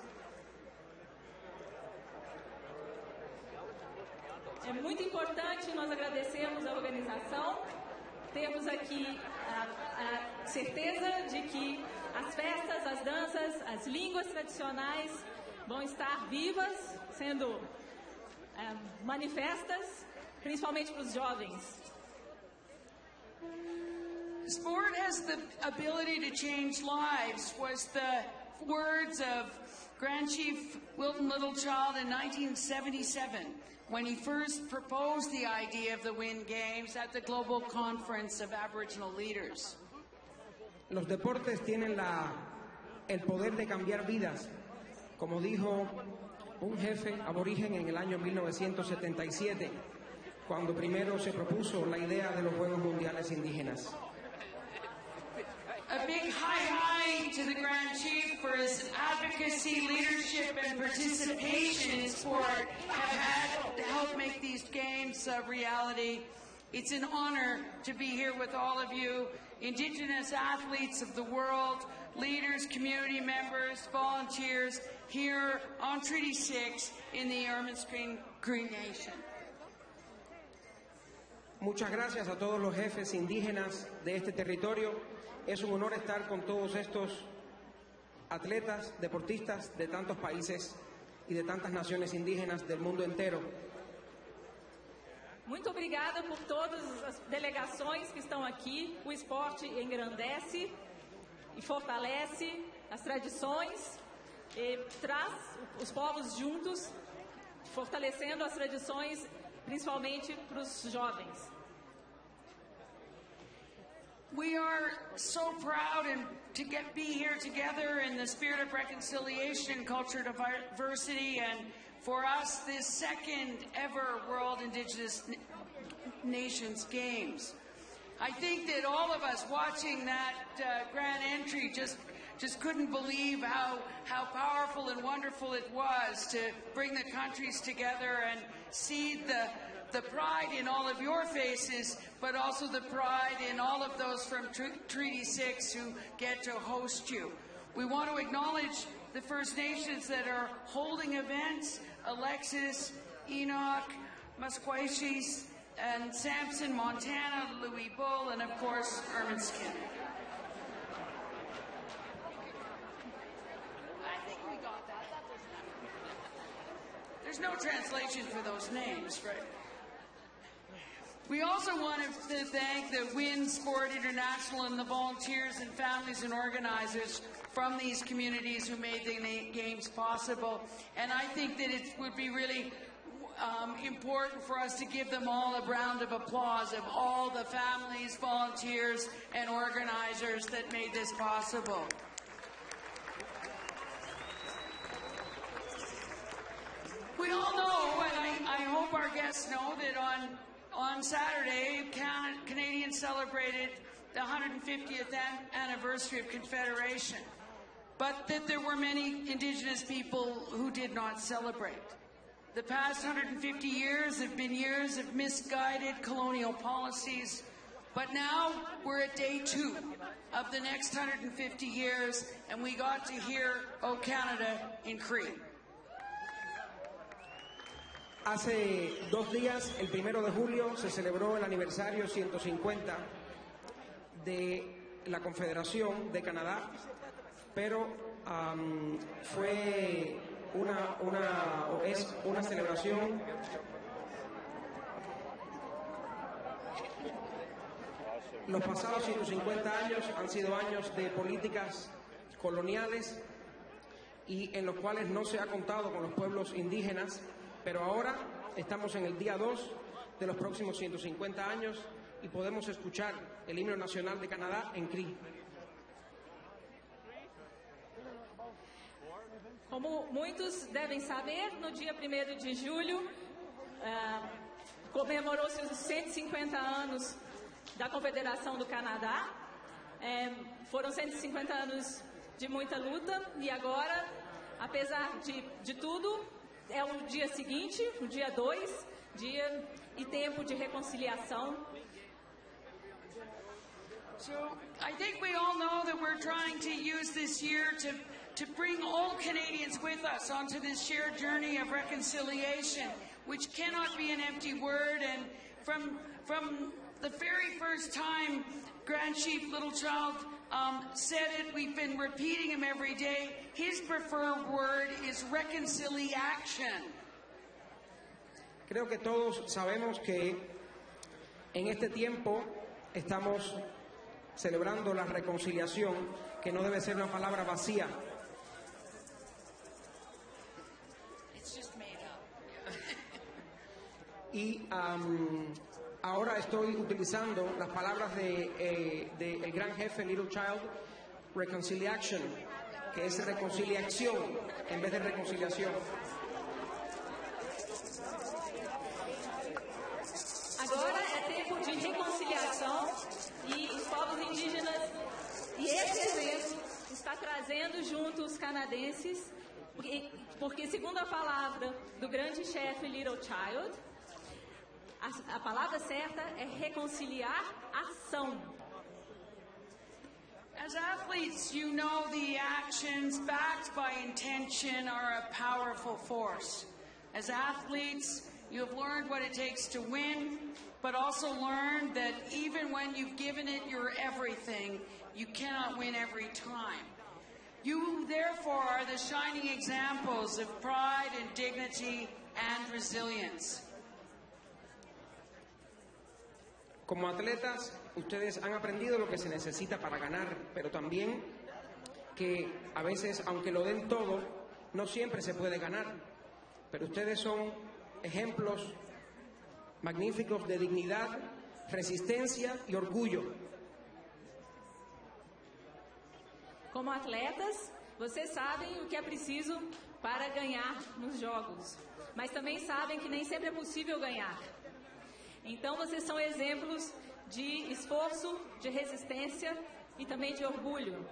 É muito importante, nós agradecemos a organização. Temos aqui a certeza de que as festas, as danças, as línguas tradicionais vão estar vivas, sendo manifestas, principalmente para os jovens. Sport has the ability to change lives, was the words of Grand Chief Wilton Littlechild in 1977 when he first proposed the idea of the Wind Games at the Global Conference of Aboriginal Leaders. Los deportes tienen el poder de cambiar vidas, como dijo un jefe aborigen en el año 1977, cuando primero se propuso la idea de los Juegos Mundiales Indígenas. A big hi to the Grand Chief for his advocacy, leadership, and participation in sport have had to help make these games a reality. It's an honor to be here with all of you, Indigenous athletes of the world, leaders, community members, volunteers, here on Treaty 6 in the Ermineskin Cree Nation. Muchas gracias a todos los jefes indígenas de este territorio. Es un honor estar con todos estos atletas, deportistas de tantos países y de tantas naciones indígenas del mundo entero. Muito obrigada por todas as delegações que estão aqui. O esporte engrandece e fortalece as tradições e traz os povos juntos, fortalecendo as tradições, principalmente para os jovens. We are so proud to be here together in the spirit of reconciliation and cultural diversity, and for us, this second ever World Indigenous Nations Games. I think that all of us watching that grand entry just couldn't believe how powerful and wonderful it was to bring the countries together and see the pride in all of your faces, but also the pride in all of those from Treaty 6 who get to host you. We want to acknowledge the First Nations that are holding events: Alexis, Enoch, Maskwacis, and Sampson, Montana, Louis Bull, and of course, Ermineskin. I think we got that. There's no translation for those names, right? We also want to thank the WIN Sport International and the volunteers and families and organizers from these communities who made the games possible. And I think that it would be really important for us to give them all a round of applause of all the families, volunteers, and organizers that made this possible. We all know, and I hope our guests know, that on Saturday, Canadians celebrated the 150th anniversary of Confederation, but that there were many Indigenous people who did not celebrate. The past 150 years have been years of misguided colonial policies, but now we're at day 2 of the next 150 years, and we got to hear "O Canada" in Cree. Hace 2 días, el 1 de julio, se celebró el aniversario 150 de la Confederación de Canadá, pero fue es una celebración los pasados 150 años han sido años de políticas coloniales y en los cuales no se ha contado con los pueblos indígenas, pero ahora estamos en el día 2 de los próximos 150 años y podemos escuchar el himno nacional de Canadá en Cree. Como muitos devem saber, no dia 1º de julho comemorou-se os 150 anos da Confederação do Canadá. Foram 150 anos de muita luta e agora, apesar de tudo, é o dia seguinte, o dia 2, dia e tempo de reconciliação. So I think we all know that we're trying to use this year to bring all Canadians with us onto this shared journey of reconciliation, which cannot be an empty word. And from the very first time Grand Chief Littlechild said it, we've been repeating him every day. His preferred word is reconciliation. Creo que todos sabemos que en este tiempo estamos celebrando la reconciliación, que no debe ser una palabra vacía. Y ahora estoy utilizando las palabras de el gran jefe Littlechild, reconciliation, que es reconciliación en vez de reconciliación. Agora é tempo de reconciliação e os povos indígenas, e esse evento está trazendo junto os canadenses, porque segundo a palavra do grande chefe Littlechild, a palavra certa é reconciliar ação. As athletes, you know the actions backed by intention are a powerful force. As athletes, you have learned what it takes to win, but also learned that even when you've given it your everything, you cannot win every time. You, therefore, are the shining examples of pride and dignity and resilience. Como atletas, ustedes han aprendido lo que se necesita para ganar, pero también que a veces, aunque lo den todo, no siempre se puede ganar. Pero ustedes son ejemplos magníficos de dignidad, resistencia y orgullo. Como atletas, vocês sabem o que é preciso para ganhar nos jogos, mas também sabem que nem sempre é possível ganhar. Então vocês são exemplos de esforço, de resistência e também de orgulho.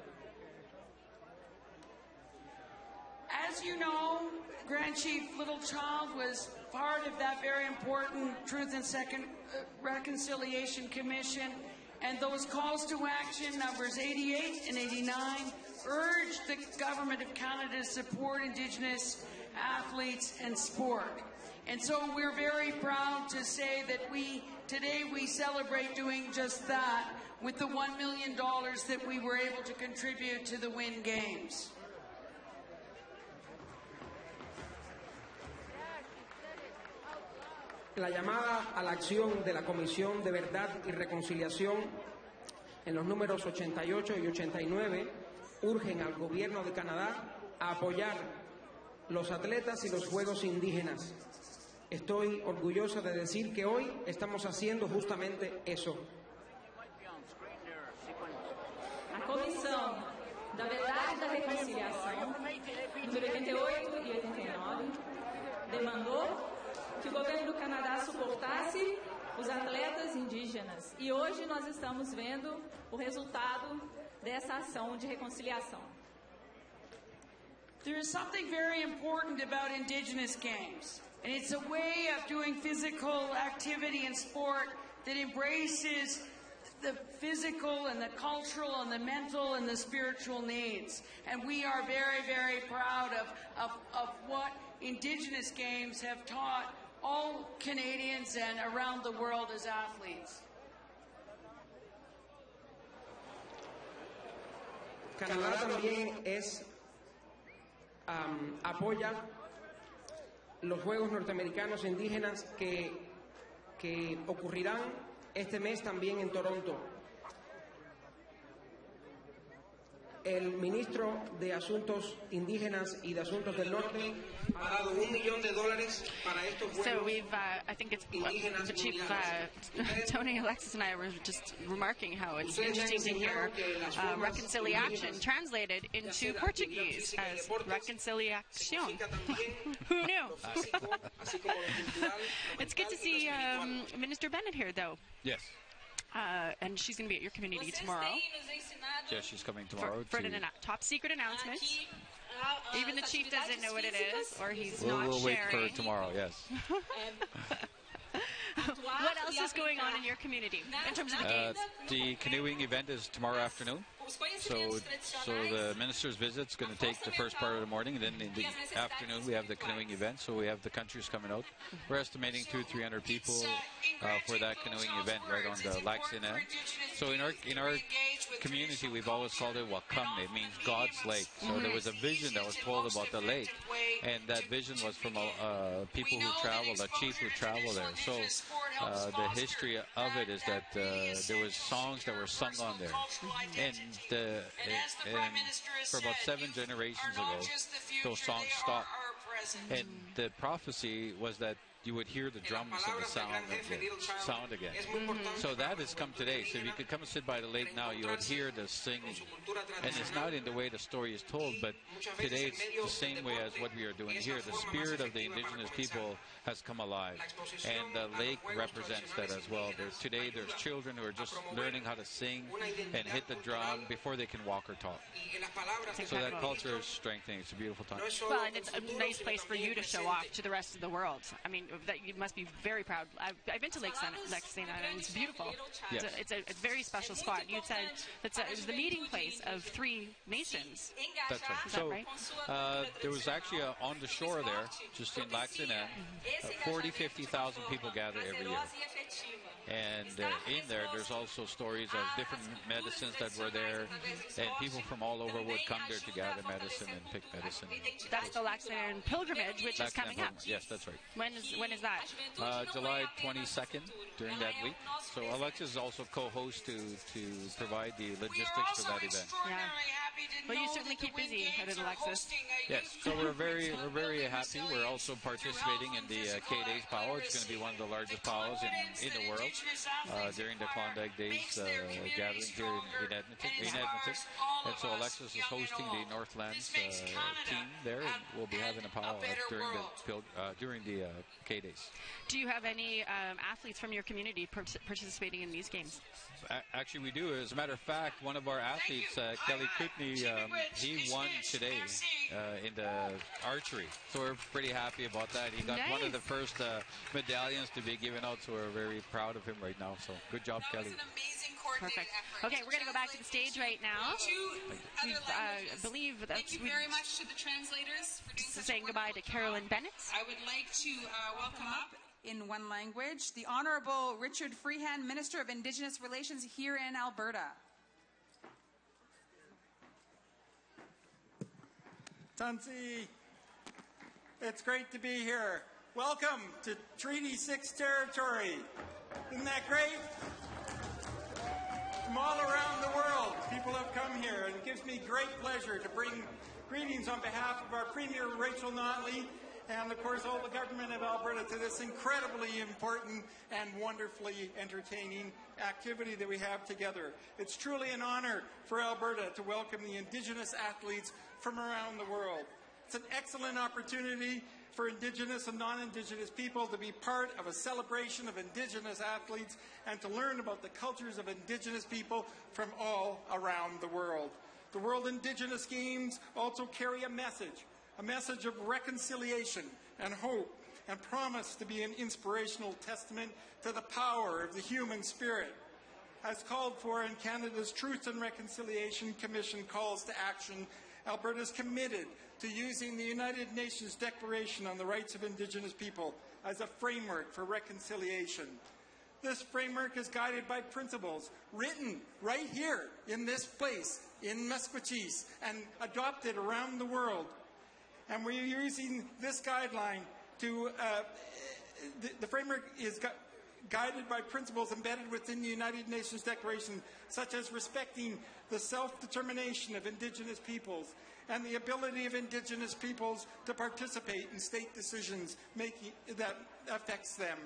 As you know, Grand Chief Littlechild was part of that very important Truth and Reconciliation Commission, and those calls to action, numbers 88 and 89, urged the Government of Canada to support Indigenous athletes and sport. And so we're very proud to say that today we celebrate doing just that with the $1 million that we were able to contribute to the Win Games. La llamada a la acción de la Comisión de Verdad y Reconciliación en los números 88 y 89 urgen al Gobierno de Canadá a apoyar los atletas y los Juegos Indígenas. estoy orgullosa de decir que hoy estamos haciendo justamente eso. A Comissão da Verdade e da Reconciliação, número 88 e 89, demandou que o governo do Canadá suportasse os atletas indígenas. E hoje nós estamos vendo o resultado dessa ação de reconciliação. There is something very important about Indigenous games, and it's a way of doing physical activity and sport that embraces the physical and the cultural and the mental and the spiritual needs. And we are very, very proud of what Indigenous games have taught all Canadians and around the world as athletes. Canadá también apoya los Juegos Norteamericanos Indígenas que ocurrirán este mes también en Toronto. El ministro de Asuntos Indígenas y de Asuntos del Norte ha dado $1 million para estos Juegos. So we've, I think it's the chief, Tony, Alexis, and I were just remarking how it's interesting to hear reconciliation translated into Portuguese as reconciliación. Who knew? It's good to see Minister Bennett here, though. Yes. And she's going to be at your community tomorrow. Yeah, she's coming tomorrow. For an top secret announcement. Even the chief doesn't know what it is, or he's We'll sharing. wait for her tomorrow, yes. What else is going on in your community in terms of the games? The canoeing event is tomorrow afternoon. So the minister's visit's going to take the first part of the morning, and then in the afternoon we have the canoeing event. So we have the countries coming out. We're estimating 200-300 people for that canoeing event right on the Lacs end. So in our community, we've always called it Wakamne. It means God's lake. So there was a vision that was told about the lake, and that vision was from people who traveled, a chief who traveled there. So the history of it is that there was songs that were sung on there, and for about 7 generations ago, those songs stopped. And the prophecy was that you would hear the drums and the sound again. So that has come today. So if you could come and sit by the lake now, you would hear the singing. And it's not in the way the story is told, but today it's the same way as what we are doing here. The spirit of the Indigenous people has come alive. And the lake represents that as well. Today there's children who are just learning how to sing and hit the drum before they can walk or talk. So that culture is strengthening. It's a beautiful time. Well, and it's a nice place for you to show off to the rest of the world. I mean, that you must be very proud. I've been to Lake Sena, and it's beautiful. Yes. It's a very special spot. You said it was the meeting place of 3 nations. That's right. Is So that right? there was actually on the shore there, just in Lac Sena, 40,000-50,000 people gather every year. And in there's also stories of different medicines that were there, and people from all over would come there to gather medicine and pick medicine. That's the Lac Sena pilgrimage, which is coming up. Yes, that's right. When is that? July 22nd, during that week. So Alexis is also co-host to provide the logistics for that event. Yeah. Well, you certainly keep busy at it, Alexis. Yes. So we're very happy. We're also participating in the K-Days powwow. It's going to be one of the largest powwows in the world during the Klondike Days gathering here in Edmonton. And so Alexis is hosting the Northlands team there, and we'll be having a powwow during the K-Days. Do you have any athletes from your community participating in these games? Actually, we do. As a matter of fact, one of our athletes, Kelly Kootenay, he won today in the archery. So we're pretty happy about that. He got one of the first medallions to be given out, so we're very proud of him right now. So good job, Kelly. Perfect. Okay, we're going to go back to the stage right now. I believe that's... Thank you very much to the translators for doing saying goodbye to Carolyn Bennett. I would like to welcome up in one language the Honorable Richard Freehand, Minister of Indigenous Relations here in Alberta. Tunsi, it's great to be here. Welcome to Treaty 6 territory. Isn't that great? From all around the world, people have come here, and it gives me great pleasure to bring greetings on behalf of our Premier Rachel Notley and of course all the government of Alberta to this incredibly important and wonderfully entertaining activity that we have together. It's truly an honor for Alberta to welcome the Indigenous athletes from around the world. It's an excellent opportunity for Indigenous and non-Indigenous people to be part of a celebration of Indigenous athletes and to learn about the cultures of Indigenous people from all around the world. The World Indigenous Games also carry a message of reconciliation and hope, and promise to be an inspirational testament to the power of the human spirit. As called for in Canada's Truth and Reconciliation Commission calls to action, Alberta is committed to using the United Nations Declaration on the Rights of Indigenous People as a framework for reconciliation. This framework is guided by principles written right here in this place, in Maskwacis, and adopted around the world. And we're using this guideline to, the framework is guided by principles embedded within the United Nations Declaration, such as respecting the self-determination of Indigenous peoples and the ability of Indigenous peoples to participate in state decisions that affects them.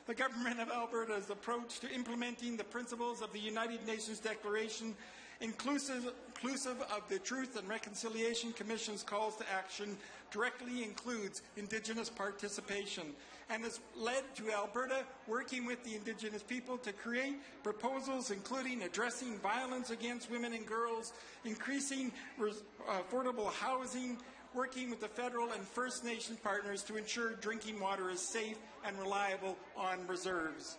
The Government of Alberta's approach to implementing the principles of the United Nations Declaration, inclusive of the Truth and Reconciliation Commission's calls to action, directly includes Indigenous participation and has led to Alberta working with the Indigenous people to create proposals including addressing violence against women and girls, increasing affordable housing, working with the federal and First Nation partners to ensure drinking water is safe and reliable on reserves.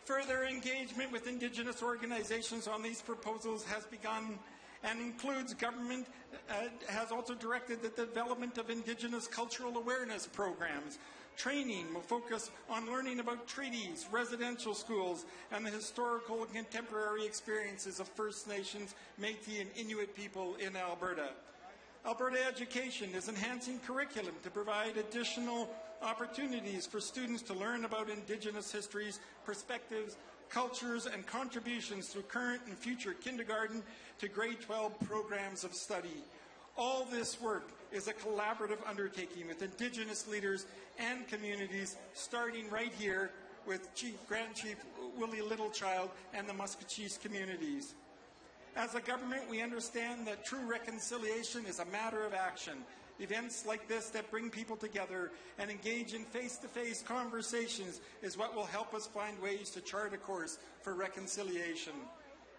Further engagement with Indigenous organizations on these proposals has begun and includes government has also directed the development of Indigenous cultural awareness programs. Training will focus on learning about treaties, residential schools, and the historical and contemporary experiences of First Nations, Métis, and Inuit people in Alberta. Alberta Education is enhancing curriculum to provide additional opportunities for students to learn about Indigenous histories, perspectives, cultures, and contributions through current and future kindergarten to grade 12 programs of study. All this work is a collaborative undertaking with Indigenous leaders and communities, starting right here with Grand Chief Willie Littlechild and the Maskwacis communities. As a government, we understand that true reconciliation is a matter of action. Events like this that bring people together and engage in face-to-face conversations is what will help us find ways to chart a course for reconciliation.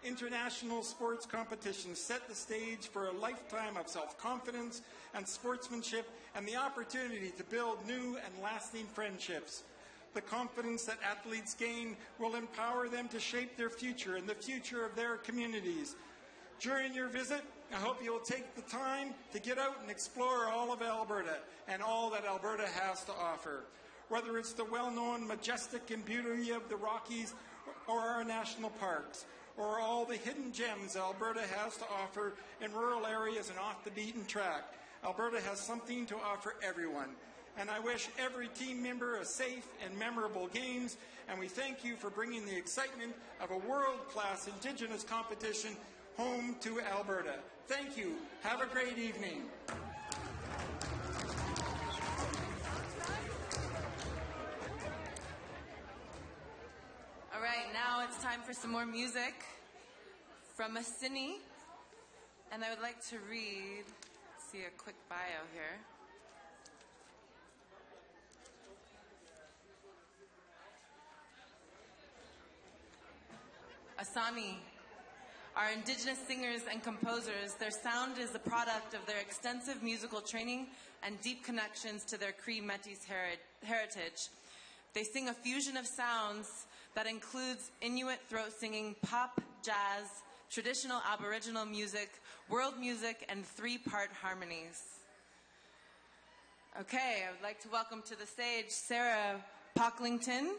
International sports competitions set the stage for a lifetime of self-confidence and sportsmanship and the opportunity to build new and lasting friendships. The confidence that athletes gain will empower them to shape their future and the future of their communities. During your visit, I hope you will take the time to get out and explore all of Alberta and all that Alberta has to offer. Whether it's the well-known majestic and beauty of the Rockies or our national parks, or all the hidden gems Alberta has to offer in rural areas and off the beaten track, Alberta has something to offer everyone. And I wish every team member a safe and memorable games, and we thank you for bringing the excitement of a world-class Indigenous competition home to Alberta. Thank you. Have a great evening. All right, now it's time for some more music from a cine, and I would like to read, see a quick bio here. Asami are Indigenous singers and composers. Their sound is the product of their extensive musical training and deep connections to their Cree Métis heritage. They sing a fusion of sounds that includes Inuit throat singing, pop, jazz, traditional Aboriginal music, world music, and three-part harmonies. Okay, I would like to welcome to the stage Sarah Pocklington.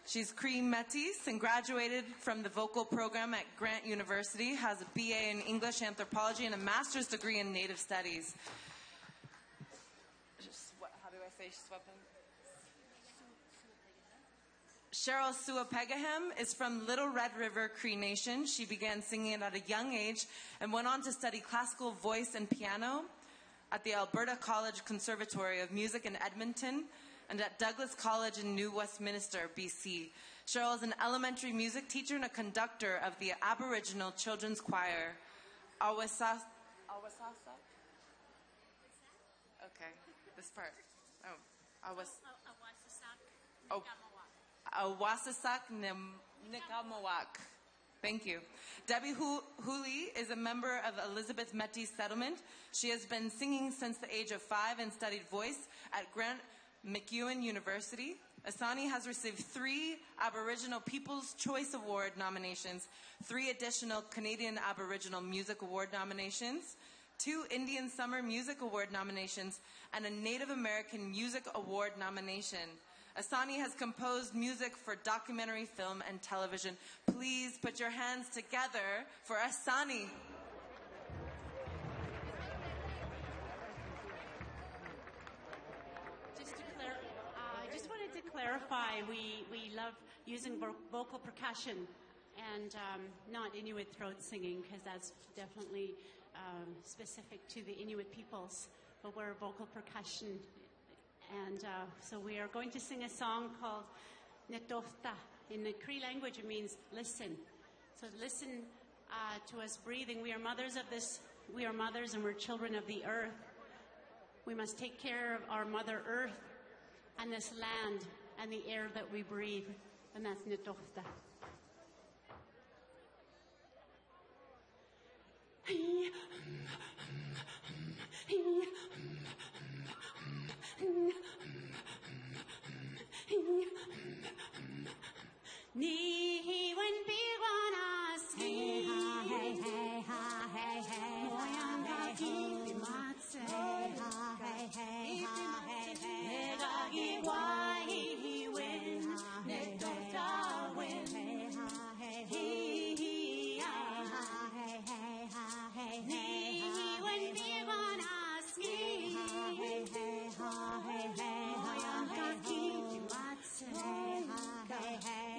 She's Cree Métis and graduated from the vocal program at Grant University, has a BA in English Anthropology and a master's degree in Native Studies. How do I say Cheryl Suapegaham is from Little Red River Cree Nation. She began singing at a young age and went on to study classical voice and piano at the Alberta College Conservatory of Music in Edmonton and at Douglas College in New Westminster, BC. Cheryl is an elementary music teacher and a conductor of the Aboriginal Children's Choir. Awasasa? Okay, this part. Awasasak Nikamawak. Thank you. Debbie Hooley is a member of Elizabeth Métis Settlement. She has been singing since the age of 5 and studied voice at Grant MacEwan University. Asani has received 3 Aboriginal People's Choice Award nominations, 3 additional Canadian Aboriginal Music Award nominations, 2 Indian Summer Music Award nominations, and a Native American Music Award nomination. Asani has composed music for documentary, film, and television. Please put your hands together for Asani. I just wanted to clarify, we love using vocal percussion and not Inuit throat singing, because that's definitely specific to the Inuit peoples, but we're vocal percussion. And so we are going to sing a song called Netofta. In the Cree language, it means listen. So listen to us breathing. We are mothers of this. We are mothers and we're children of the earth. We must take care of our Mother Earth and this land and the air that we breathe. And that's Netofta. Ni when biguanas hey ha hey hey ha hey hey moyanga ki matse hey ha hey hey ha hey hey gagi wai win netota win hey ha hey hey ha hey hey ha hey ni when biguanas hey ha hey hey ha hey hey moyanga ki matse hey ha hey hey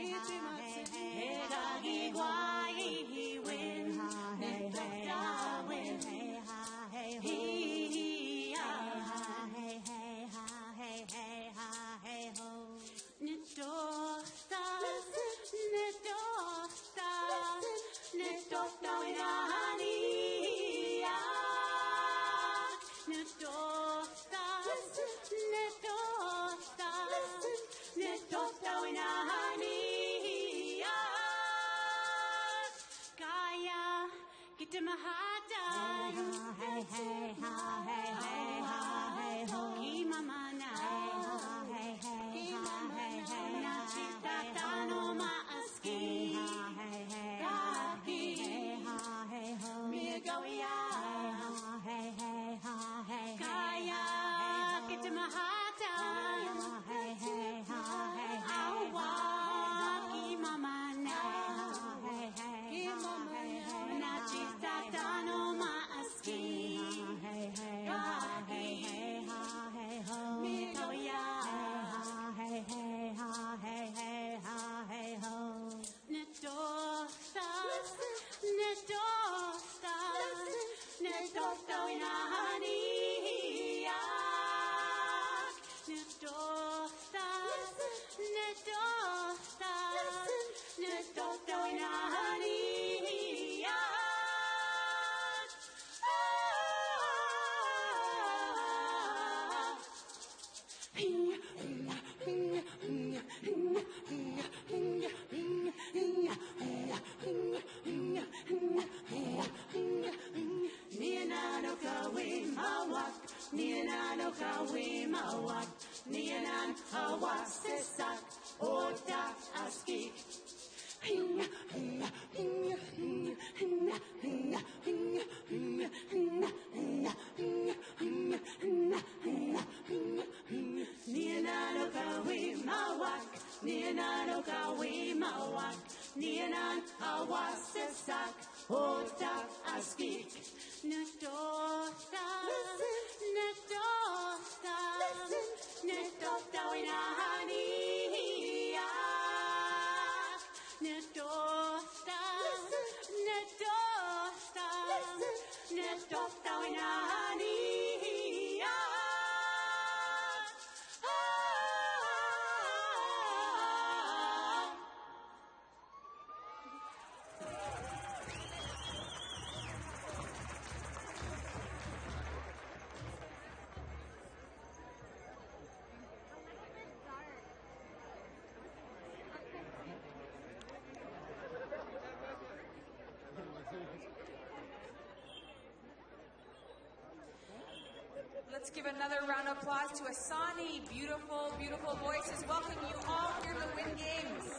Let's give another round of applause to Asani. Beautiful, beautiful voices. Welcome you all here to the Wind Games.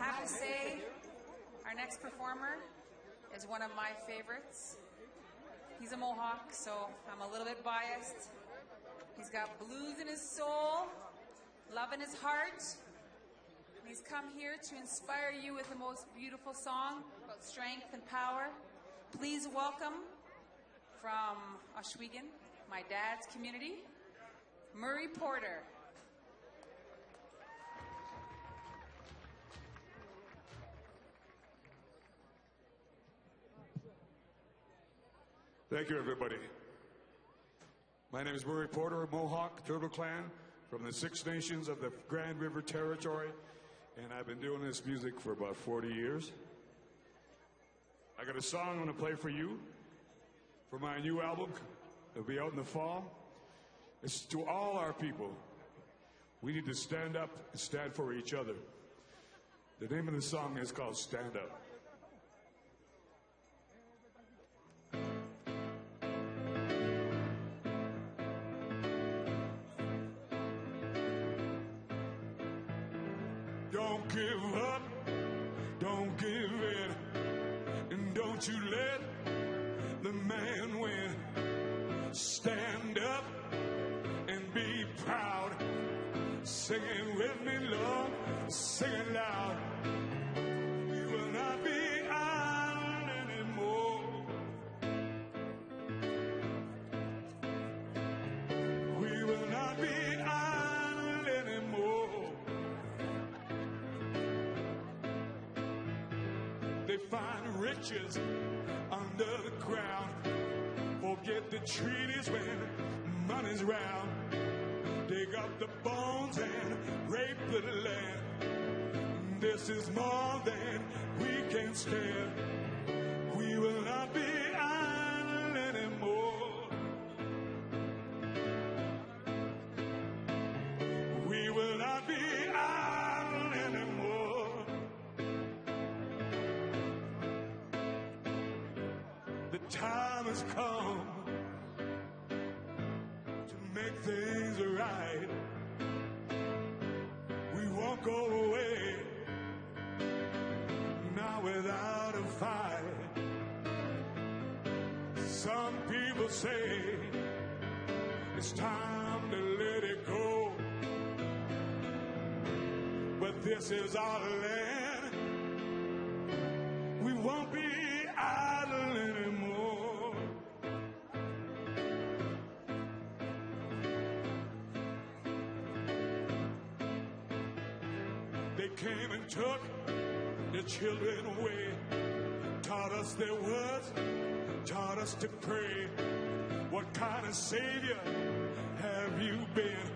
I have to say, our next performer is one of my favorites. He's a Mohawk, so I'm a little bit biased. He's got blues in his soul, love in his heart. And he's come here to inspire you with the most beautiful song about strength and power. Please welcome from Oswego, my dad's community, Murray Porter. Thank you, everybody. My name is Murray Porter, Mohawk, Turtle Clan, from the Six Nations of the Grand River Territory, and I've been doing this music for about 40 years. I got a song I'm going to play for you for my new album. It'll be out in the fall. It's to all our people. We need to stand up and stand for each other. The name of the song is called Stand Up. Don't give up, don't give in, and don't you let the man win. Stand up and be proud. Sing it with me, Lord, sing it loud. We will not be idle anymore. We will not be idle anymore. They find riches under the ground. Forget the treaties when money's round. Dig up the bones and rape the land. This is more than we can stand. We will not be idle anymore. We will not be idle anymore. The time has come to make things right. We won't go away, not without a fight. Some people say it's time to let it go, but this is our land. We won't be idle anymore. They came and took the children away, taught us their words, taught us to pray. What kind of savior have you been?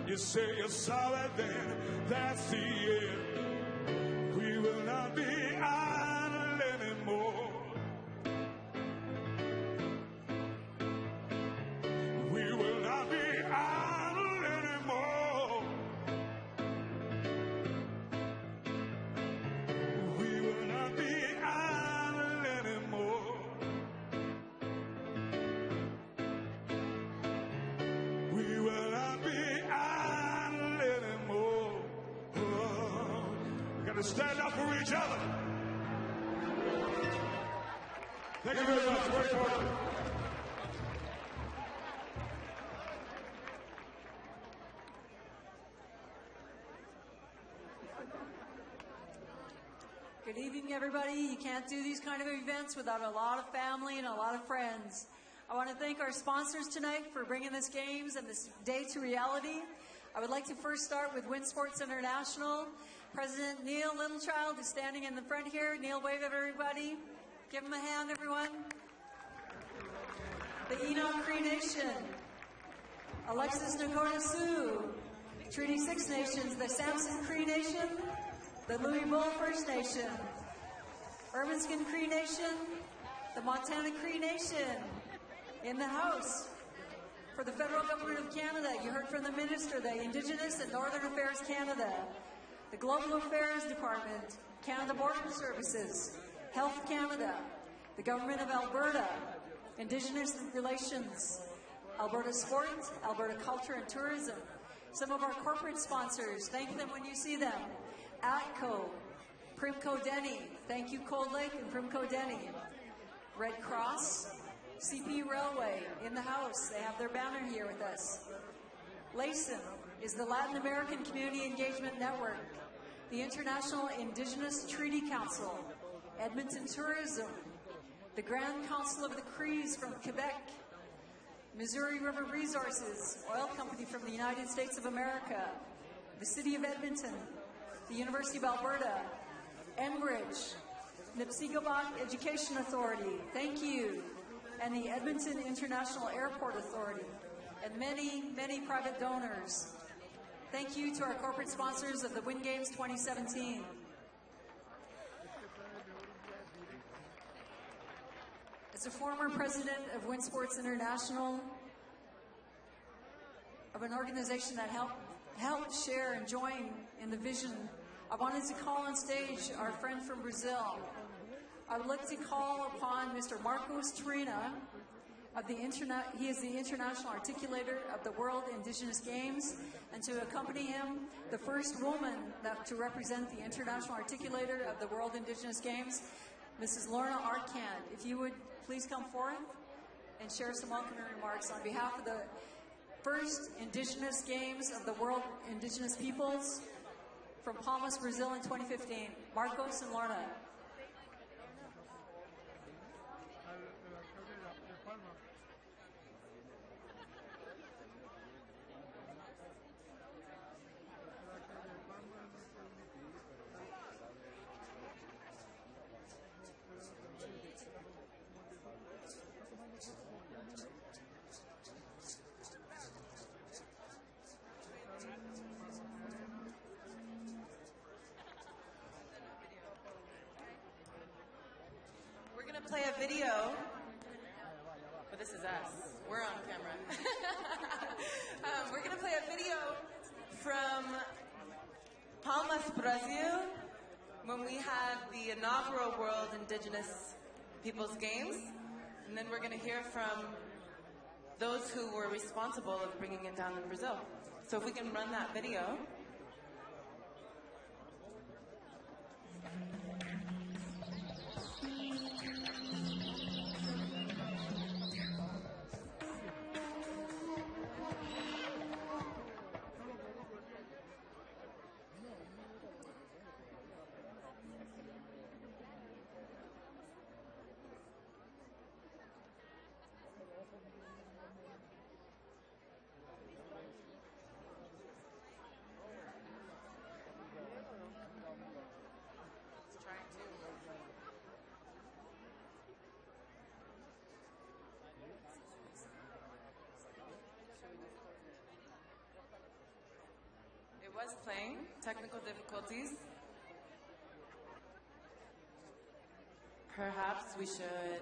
You say you're sorry, then that's the end. We will not be idle anymore. We will not be idle anymore. We will not be idle anymore. We will not be idle anymore. Oh, we got to stand up for each other. Thank you very much. Very important. Good evening, everybody. You can't do these kind of events without a lot of family and a lot of friends. I want to thank our sponsors tonight for bringing this games and this day to reality. I would like to first start with Wind Sports International. President Neil Littlechild is standing in the front here. Neil, wave at everybody. Give him a hand, everyone. The Enoch Cree Nation. Alexis Nakota Sioux. Treaty 6 Nations, the Samson Cree Nation, the Louis Bull First Nation, Ermineskin Cree Nation, the Montana Cree Nation. In the House, for the Federal Government of Canada, you heard from the Minister, the Indigenous and Northern Affairs Canada, the Global Affairs Department, Canada Border Services, Health Canada, the Government of Alberta, Indigenous Relations, Alberta Sport, Alberta Culture and Tourism. Some of our corporate sponsors, thank them when you see them. ATCO, Primco Denny, thank you Cold Lake and Primco Denny. Red Cross, CP Railway in the house, they have their banner here with us. LACEN is the Latin American Community Engagement Network, the International Indigenous Treaty Council, Edmonton Tourism, the Grand Council of the Crees from Quebec, Missouri River Resources, oil company from the United States of America, the City of Edmonton, the University of Alberta, Enbridge, Nipsigabat Education Authority, thank you, and the Edmonton International Airport Authority, and many, many private donors. Thank you to our corporate sponsors of the Wind Games 2017. As a former president of Wind Sports International, of an organization that helped share and join in the vision, I wanted to call on stage our friend from Brazil. I would like to call upon Mr. Marcos Trina. He is the international articulator of the World Indigenous Games, and to accompany him, the first woman to represent the international articulator of the World Indigenous Games, Mrs. Lorna Arcand. If you would please come forth and share some welcoming remarks on behalf of the first Indigenous Games of the World Indigenous Peoples from Palmas, Brazil in 2015. Marcos and Lorna. Play a video, but this is us. We're on camera. We're going to play a video from Palmas, Brazil, when we had the inaugural World Indigenous Peoples Games, and then we're going to hear from those who were responsible of bringing it down in Brazil. So if we can run that video. Was playing, technical difficulties. Perhaps we should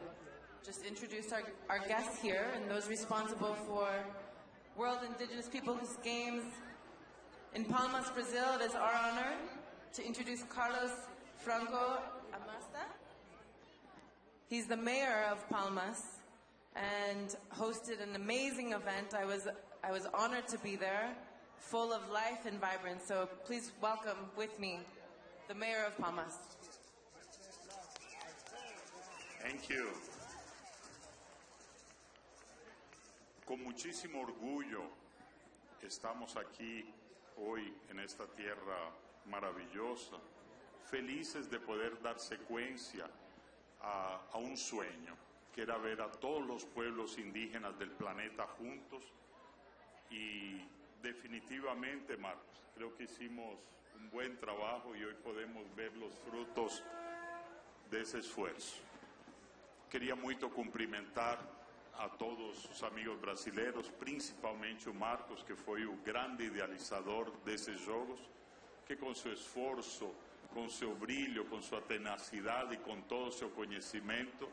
just introduce our guests here and those responsible for World Indigenous Peoples Games in Palmas, Brazil. It is our honor to introduce Carlos Franco Amasta. He's the mayor of Palmas and hosted an amazing event. I was honored to be there, full of life and vibrance. So please welcome with me the mayor of Palmas. Thank you. Con muchísimo orgullo estamos aquí hoy en esta tierra maravillosa, felices de poder dar secuencia a un sueño, que era ver a todos los pueblos indígenas del planeta juntos y definitivamente, Marcos, creo que hicimos un buen trabajo y hoy podemos ver los frutos desse esforço. Queria muito cumprimentar a todos os amigos brasileiros, principalmente o Marcos, que foi o grande idealizador desses jogos, que com seu esforço, com seu brilho, com sua tenacidade e com todo o seu conhecimento,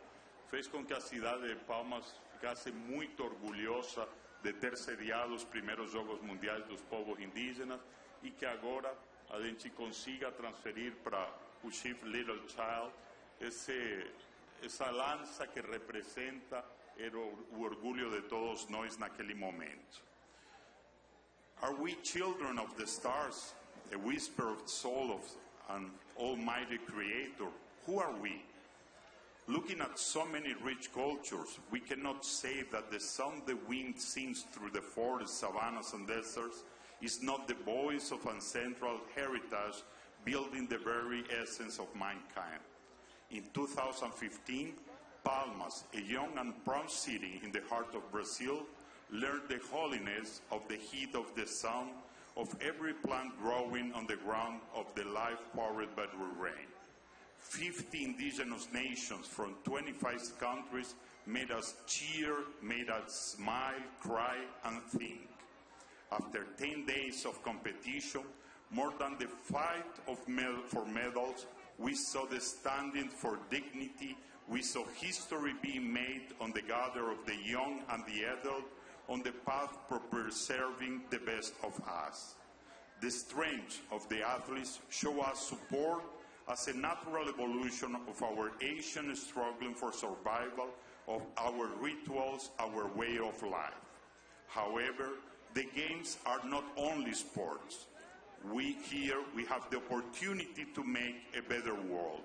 fez com que a cidade de Palmas ficasse muito orgulhosa de ter sediado os primeiros Jogos Mundiais dos Povos Indígenas e que agora a gente consiga transferir para o Chief Little Child essa lança que representa o orgulho de todos nós naquele momento. Are we children of the stars, a whisper of the soul of an almighty creator? Who are we? Looking at so many rich cultures, we cannot say that the sound the wind sings through the forests, savannas, and deserts is not the voice of ancestral heritage building the very essence of mankind. In 2015, Palmas, a young and proud city in the heart of Brazil, learned the holiness of the heat of the sun, of every plant growing on the ground, of the life powered by the rain. 50 indigenous nations from 25 countries made us cheer, made us smile, cry, and think. After 10 days of competition, more than the fight for medals, we saw the standing for dignity. We saw history being made on the gather of the young and the adult on the path for preserving the best of us. The strength of the athletes show us support as a natural evolution of our Asian struggling for survival, of our rituals, our way of life. However, the games are not only sports. We have the opportunity to make a better world.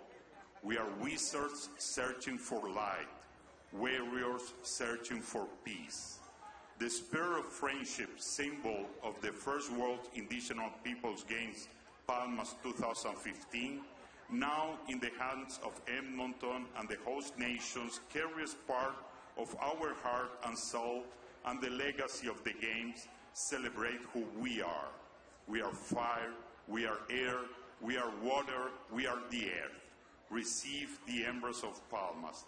We are wizards searching for light, warriors searching for peace. The spirit of friendship, symbol of the first World Indigenous Peoples Games, Palmas 2015, now in the hands of Edmonton and the host nations, carries part of our heart and soul, and the legacy of the Games celebrate who we are. We are fire, we are air, we are water, we are the earth. Receive the embers of Palmas.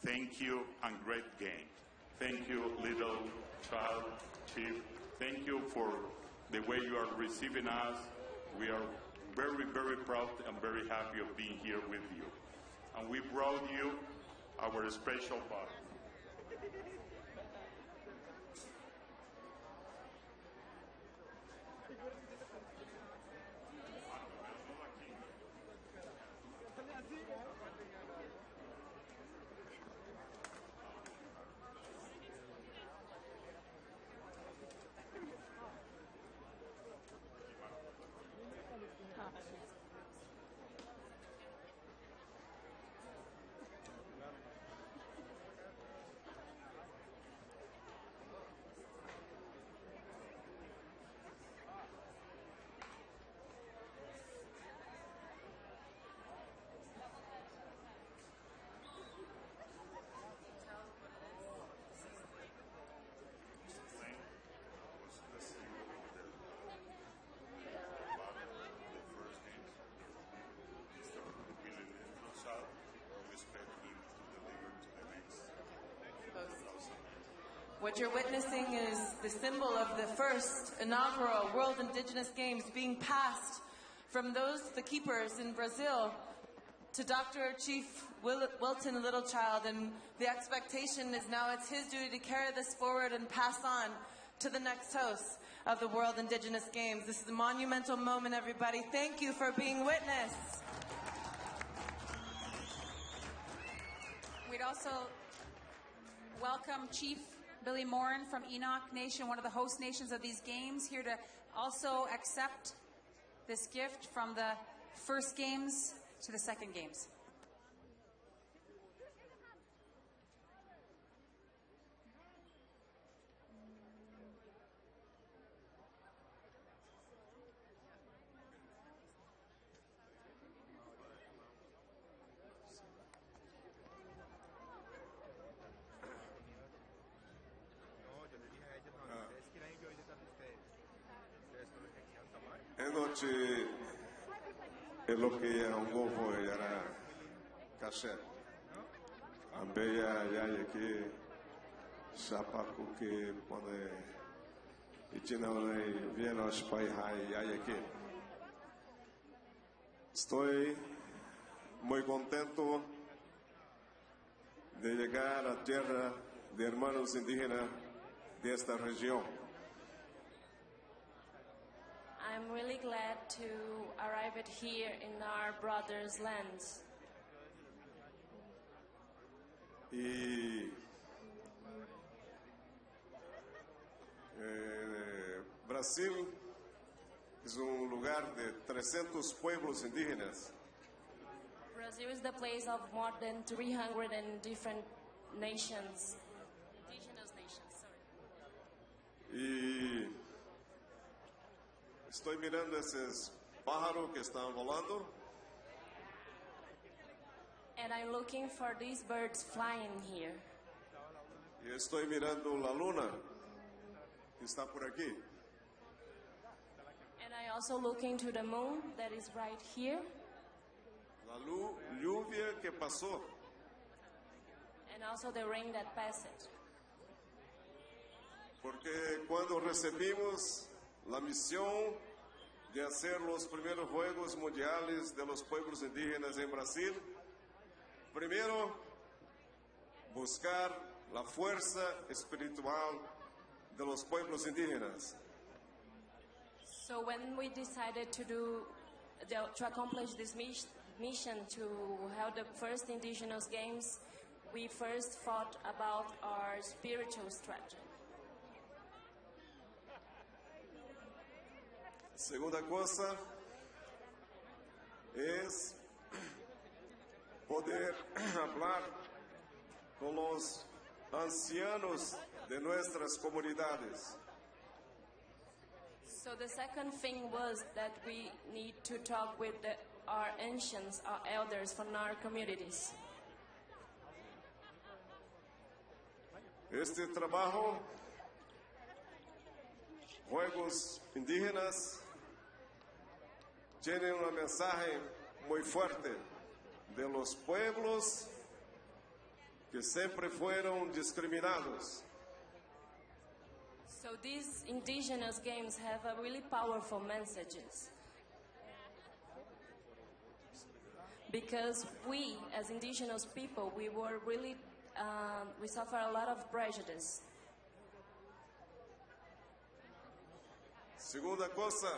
Thank you and great game. Thank you, little child, chief. Thank you for the way you are receiving us. We are very, very proud and very happy of being here with you. And we brought you our special part. What you're witnessing is the symbol of the first inaugural World Indigenous Games being passed from the keepers in Brazil, to Dr. Chief Wilton Littlechild, and the expectation is now it's his duty to carry this forward and pass on to the next host of the World Indigenous Games. This is a monumental moment, everybody. Thank you for being witness. We'd also welcome Chief Billy Morin from Enoch Nation, one of the host nations of these games, here to also accept this gift from the first games to the second games. noche es lo que un golfo era caché. Ambeia ya que sapaco que pone y tiene bien los pai ya que estoy muy contento de llegar a tierra de hermanos indígenas de esta región. I'm really glad to arrive at here in our brothers' lands. Y Brasil es un lugar de 300 pueblos indígenas. Brazil is the place of more than 300 and different nations, indigenous nations, sorry. Y estoy mirando esos pájaros que están volando. And I'm looking for these birds flying here. Y estoy mirando la luna que está por aquí. And I also looking to the moon that is right here. La lluvia que pasó. And also the rain that passed. Porque cuando recibimos la misión de hacer los primeros Juegos Mundiales de los Pueblos Indígenas en Brasil, primero, buscar la fuerza espiritual de los pueblos indígenas. So when we decided to accomplish this mission to have the first Indigenous Games, we first thought about our spiritual strategy. Segunda cosa es poder hablar con los ancianos de nuestras comunidades. So the second thing was that we need to talk with our ancients, our elders from our communities. Este trabajo, Juegos Indígenas, tiene un mensaje muy fuerte de los pueblos que siempre fueron discriminados. So these Indigenous Games have a really powerful messages. Because we, as Indigenous people, we were really, we suffer a lot of prejudice. Segunda cosa,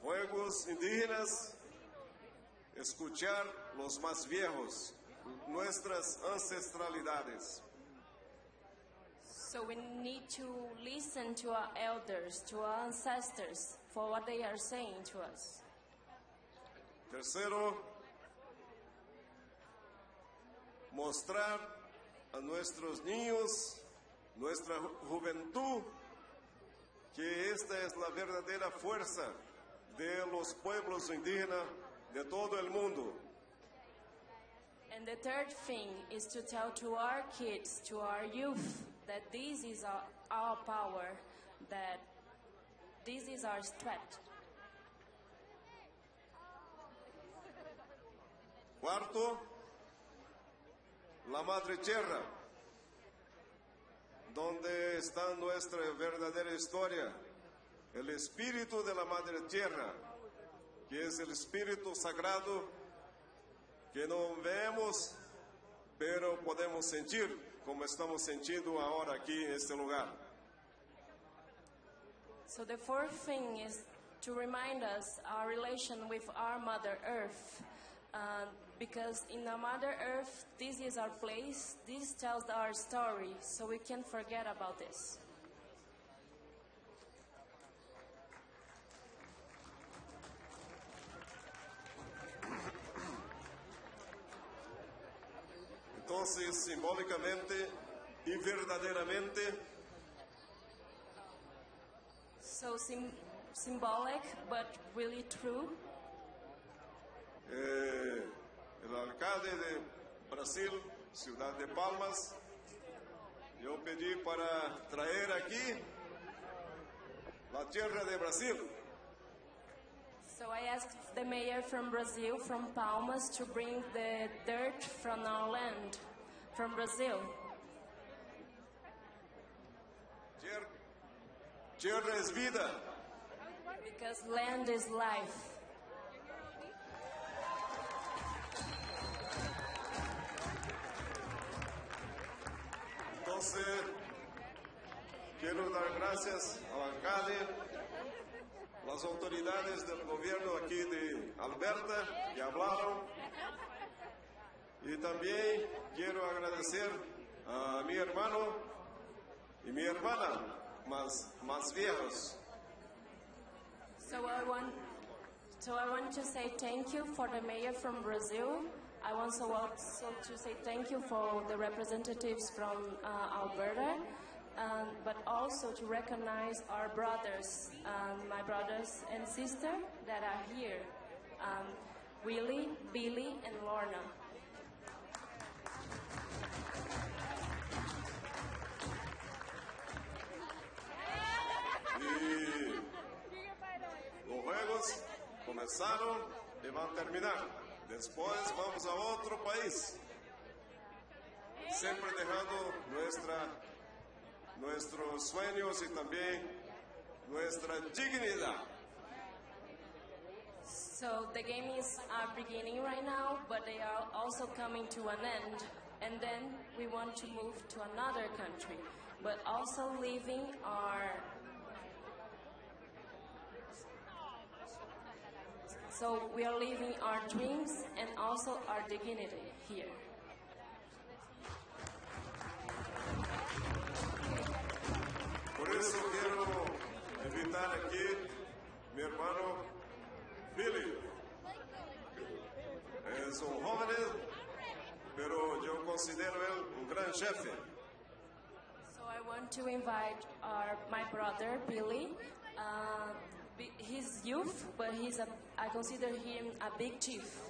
Juegos Indígenas, escuchar los más viejos, nuestras ancestralidades. So we need to listen to our elders, to our ancestors, for what they are saying to us. Tercero, mostrar a nuestros niños, nuestra juventud, que esta es la verdadera fuerza de los pueblos indígenas de todo el mundo. And the third thing is to tell to our kids, to our youth, that this is our power, that this is our strength. Cuarto, la Madre Tierra, donde está nuestra verdadera historia, el espíritu de la Madre Tierra, que es el espíritu sagrado que no vemos, pero podemos sentir como estamos sintiendo ahora aquí en este lugar. So the fourth thing is to remind us our relation with our Mother Earth. Because in our Mother Earth, this is our place, this tells our story, so we can't forget about this. Entonces, simbólicamente y verdaderamente, So symbolic, but really true. El alcalde de Brasil, Ciudad de Palmas, yo pedí para traer aquí la tierra de Brasil. So I asked the mayor from Brazil, from Palmas, to bring the dirt from our land, from Brazil. Tierra es vida. Because land is life. Entonces, quiero dar gracias al alcalde, las autoridades del gobierno aquí de Alberta que hablaron, y también quiero agradecer a mi hermano y mi hermana más viejos. So I want to say thank you for the mayor from Brazil. I want also to say thank you for the representatives from Alberta, but also to recognize our brothers, my brothers and sister that are here, Willie, Billy, and Lorna. Los juegos comenzaron y van a terminar. Después vamos a otro país, siempre dejando nuestros sueños y también nuestra dignidad. So the games are beginning right now, but they are also coming to an end. And then we want to move to another country, but also leaving our... So we are leaving our dreams and also our dignity here. Por eso quiero invitar aquí mi hermano Billy. Es un joven, pero yo considero él un gran jefe. So I want to invite my brother Billy. He's youth, but I consider him a big chief.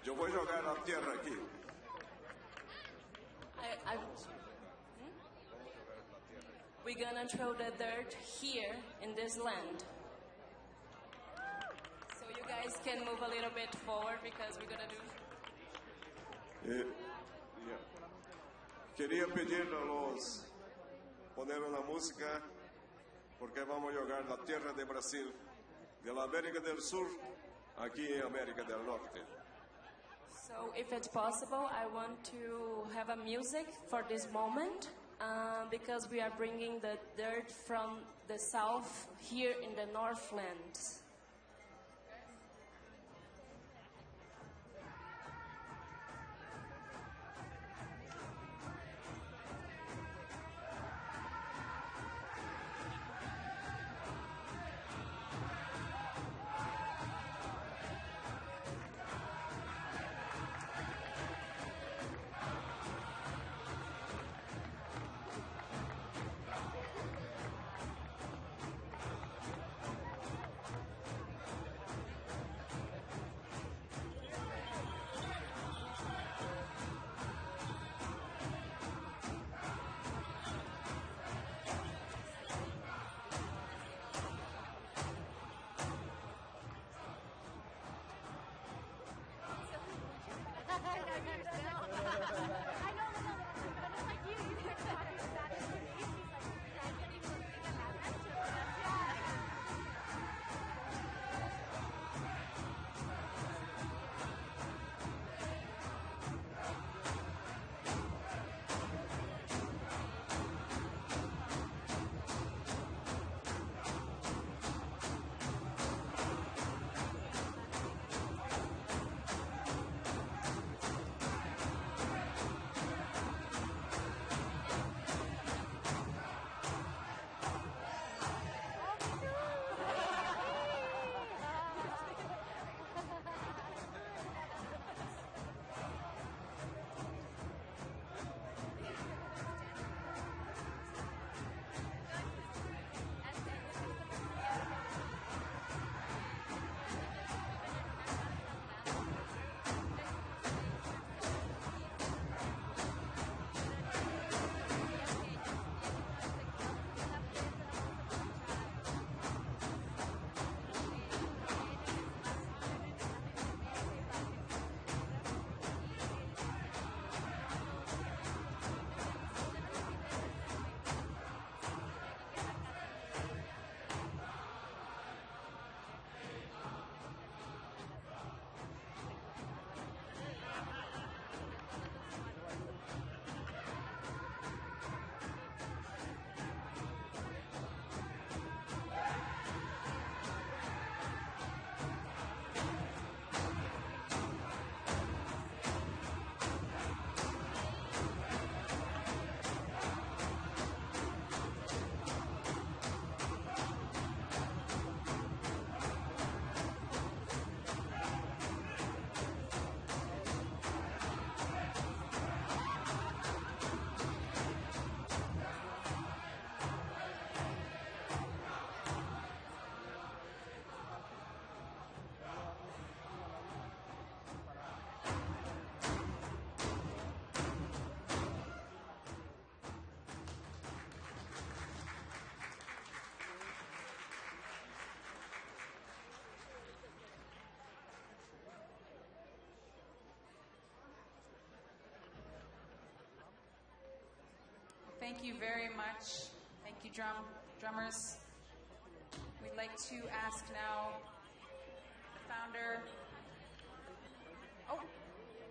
Yo voy a jogar la tierra aquí. We're gonna throw the dirt here in this land. So you guys can move a little bit forward because we're gonna do... Quería pedir a los poner una música porque vamos a jugar la tierra de Brasil, de la América del Sur, aquí en América del Norte. So if it's possible, I want to have a music for this moment because we are bringing the dirt from the south here in the Northlands. Thank you very much. Thank you, drummers. We'd like to ask now the founder. Oh,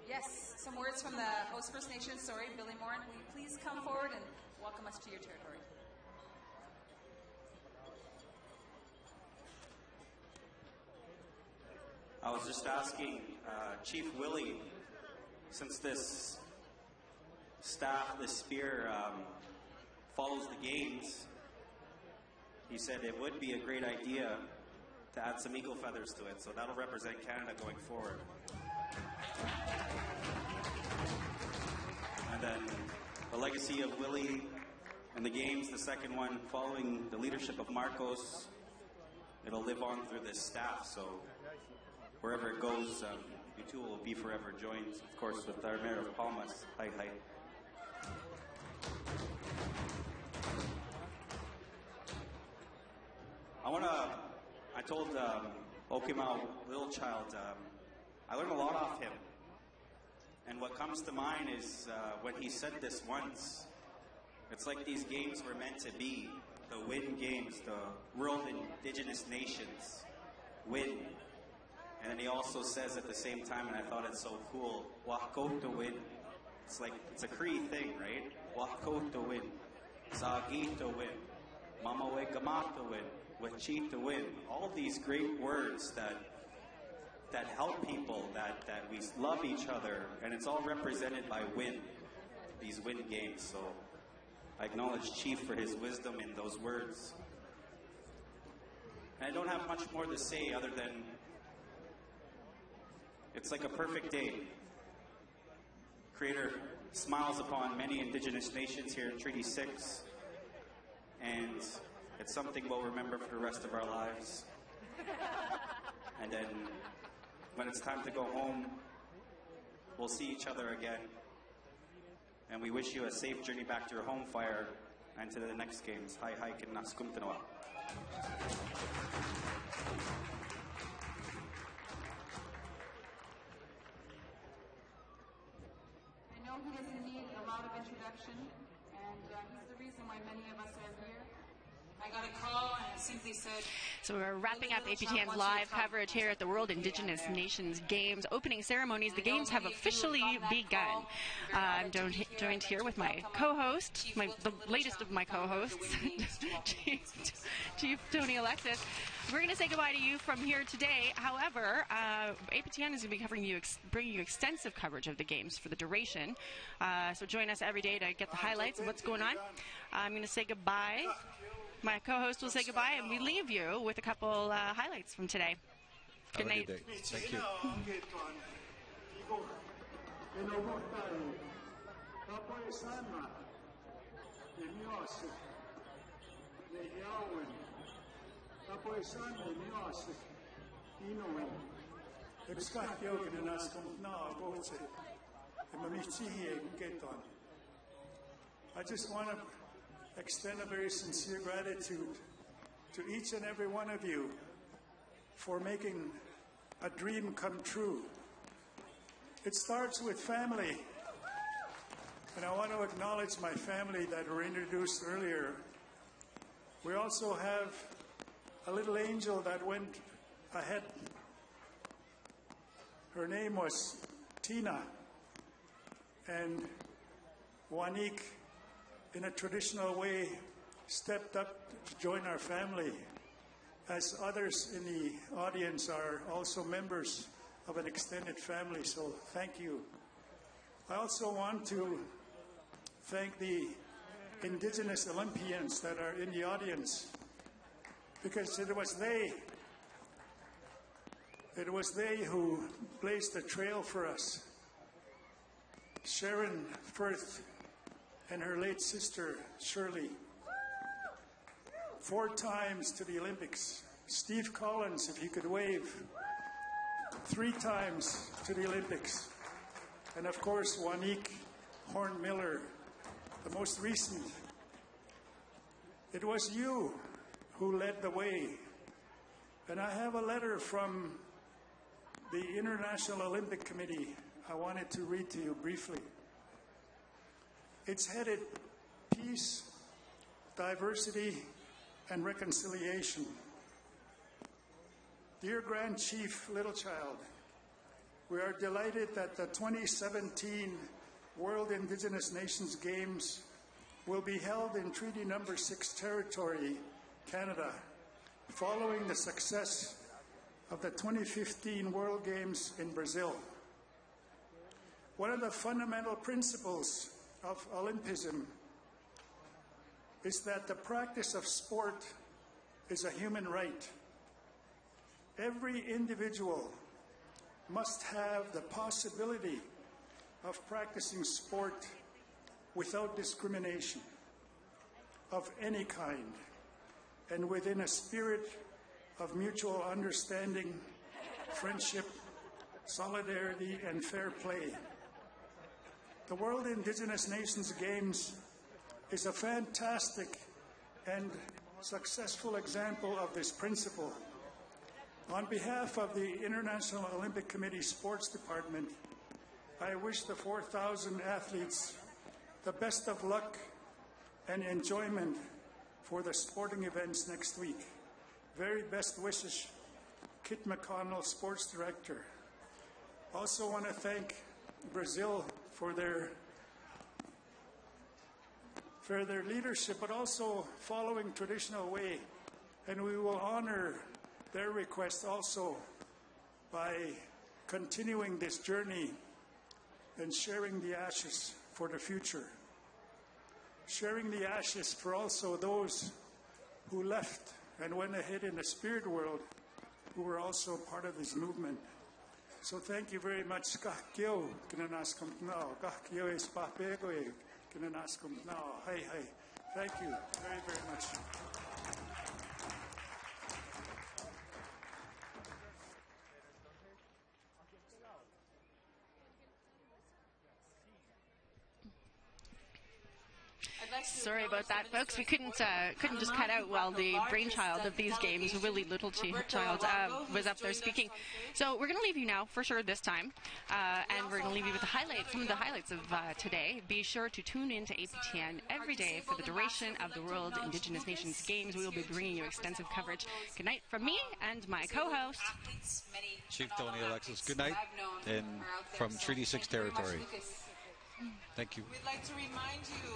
yes, some words from the host First Nation. Sorry, Billy Morin. Will you please come forward and welcome us to your territory? I was just asking Chief Willie, since this staff, this spear, follows the games, he said it would be a great idea to add some eagle feathers to it, so that'll represent Canada going forward. And then the legacy of Willie and the games, the second one, following the leadership of Marcos, it'll live on through this staff, so wherever it goes, you two will be forever joined, of course, with our Mayor of Palmas. Hi, hi. I told Okimau, little child, I learned a lot off him. And what comes to mind is when he said this once, it's like these games were meant to be. The WIN games, the World Indigenous Nations, WIN. And then he also says at the same time, and I thought it's so cool, Wako to win. It's like, it's a Cree thing, right? Wako to win. Sagi to win. Mamawe Gama to win. Wachi to win. All these great words that help people, that we love each other, and it's all represented by WIN, these WIN games. So I acknowledge Chief for his wisdom in those words. And I don't have much more to say other than it's like a perfect day. Creator smiles upon many Indigenous nations here in Treaty 6, and it's something we'll remember for the rest of our lives. And then when it's time to go home, we'll see each other again. And we wish you a safe journey back to your home fire and to the next games. Hi, hi, kinaskum tanawa. I know he doesn't need a lot of introduction, and he's the reason why many of us are here. I got a call and it simply said... So we're wrapping up APTN's live coverage here at the World Indigenous Nations Games opening ceremonies. The games have officially begun. I'm joined here with my co-host, the latest of my co-hosts, Chief Tony Alexis. We're going to say goodbye to you from here today. However, APTN is going to be bringing you extensive coverage of the games for the duration. So join us every day to get the highlights of what's going on. I'm going to say goodbye. My co-host will say goodbye, and we leave you with a couple highlights from today. Good night. Thank you. I just want to extend a very sincere gratitude to each and every one of you for making a dream come true. It starts with family, and I want to acknowledge my family that were introduced earlier. We also have a little angel that went ahead. Her name was Tina, and Juani, in a traditional way, stepped up to join our family, as others in the audience are also members of an extended family, so thank you. I also want to thank the Indigenous Olympians that are in the audience, because it was they who blazed the trail for us. Sharon Firth and her late sister, Shirley. 4 times to the Olympics. Steve Collins, if you could wave. 3 times to the Olympics. And of course, Juani Cornmiller, the most recent. It was you who led the way. And I have a letter from the International Olympic Committee I wanted to read to you briefly. It's headed, peace, diversity, and reconciliation. Dear Grand Chief Littlechild, we are delighted that the 2017 World Indigenous Nations Games will be held in Treaty Number 6 territory, Canada, following the success of the 2015 World Games in Brazil. One of the fundamental principles of Olympism is that the practice of sport is a human right. Every individual must have the possibility of practicing sport without discrimination of any kind and within a spirit of mutual understanding, friendship, solidarity, and fair play. The World Indigenous Nations Games is a fantastic and successful example of this principle. On behalf of the International Olympic Committee Sports Department, I wish the 4,000 athletes the best of luck and enjoyment for the sporting events next week. Very best wishes, Kit McConnell, Sports Director. Also want to thank Brazil for their leadership, but also following traditional way. And we will honor their request also by continuing this journey and sharing the ashes for the future. Sharing the ashes for also those who left and went ahead in the spirit world, who were also part of this movement. So thank you very much. Thank you very, very much. Sorry about that, folks. We couldn't just cut out while the brainchild of these games, Willie Littlechild, was up there speaking. So we're going to leave you now, for sure, this time. And we're going to leave you with some of the highlights of today. Be sure to tune in to APTN every day for the duration of the World Indigenous Nations Games. We will be bringing you extensive coverage. Good night from me and my co-host, Chief Tony Alexis. Good night, and from Treaty 6 territory. Thank you. We'd like to remind you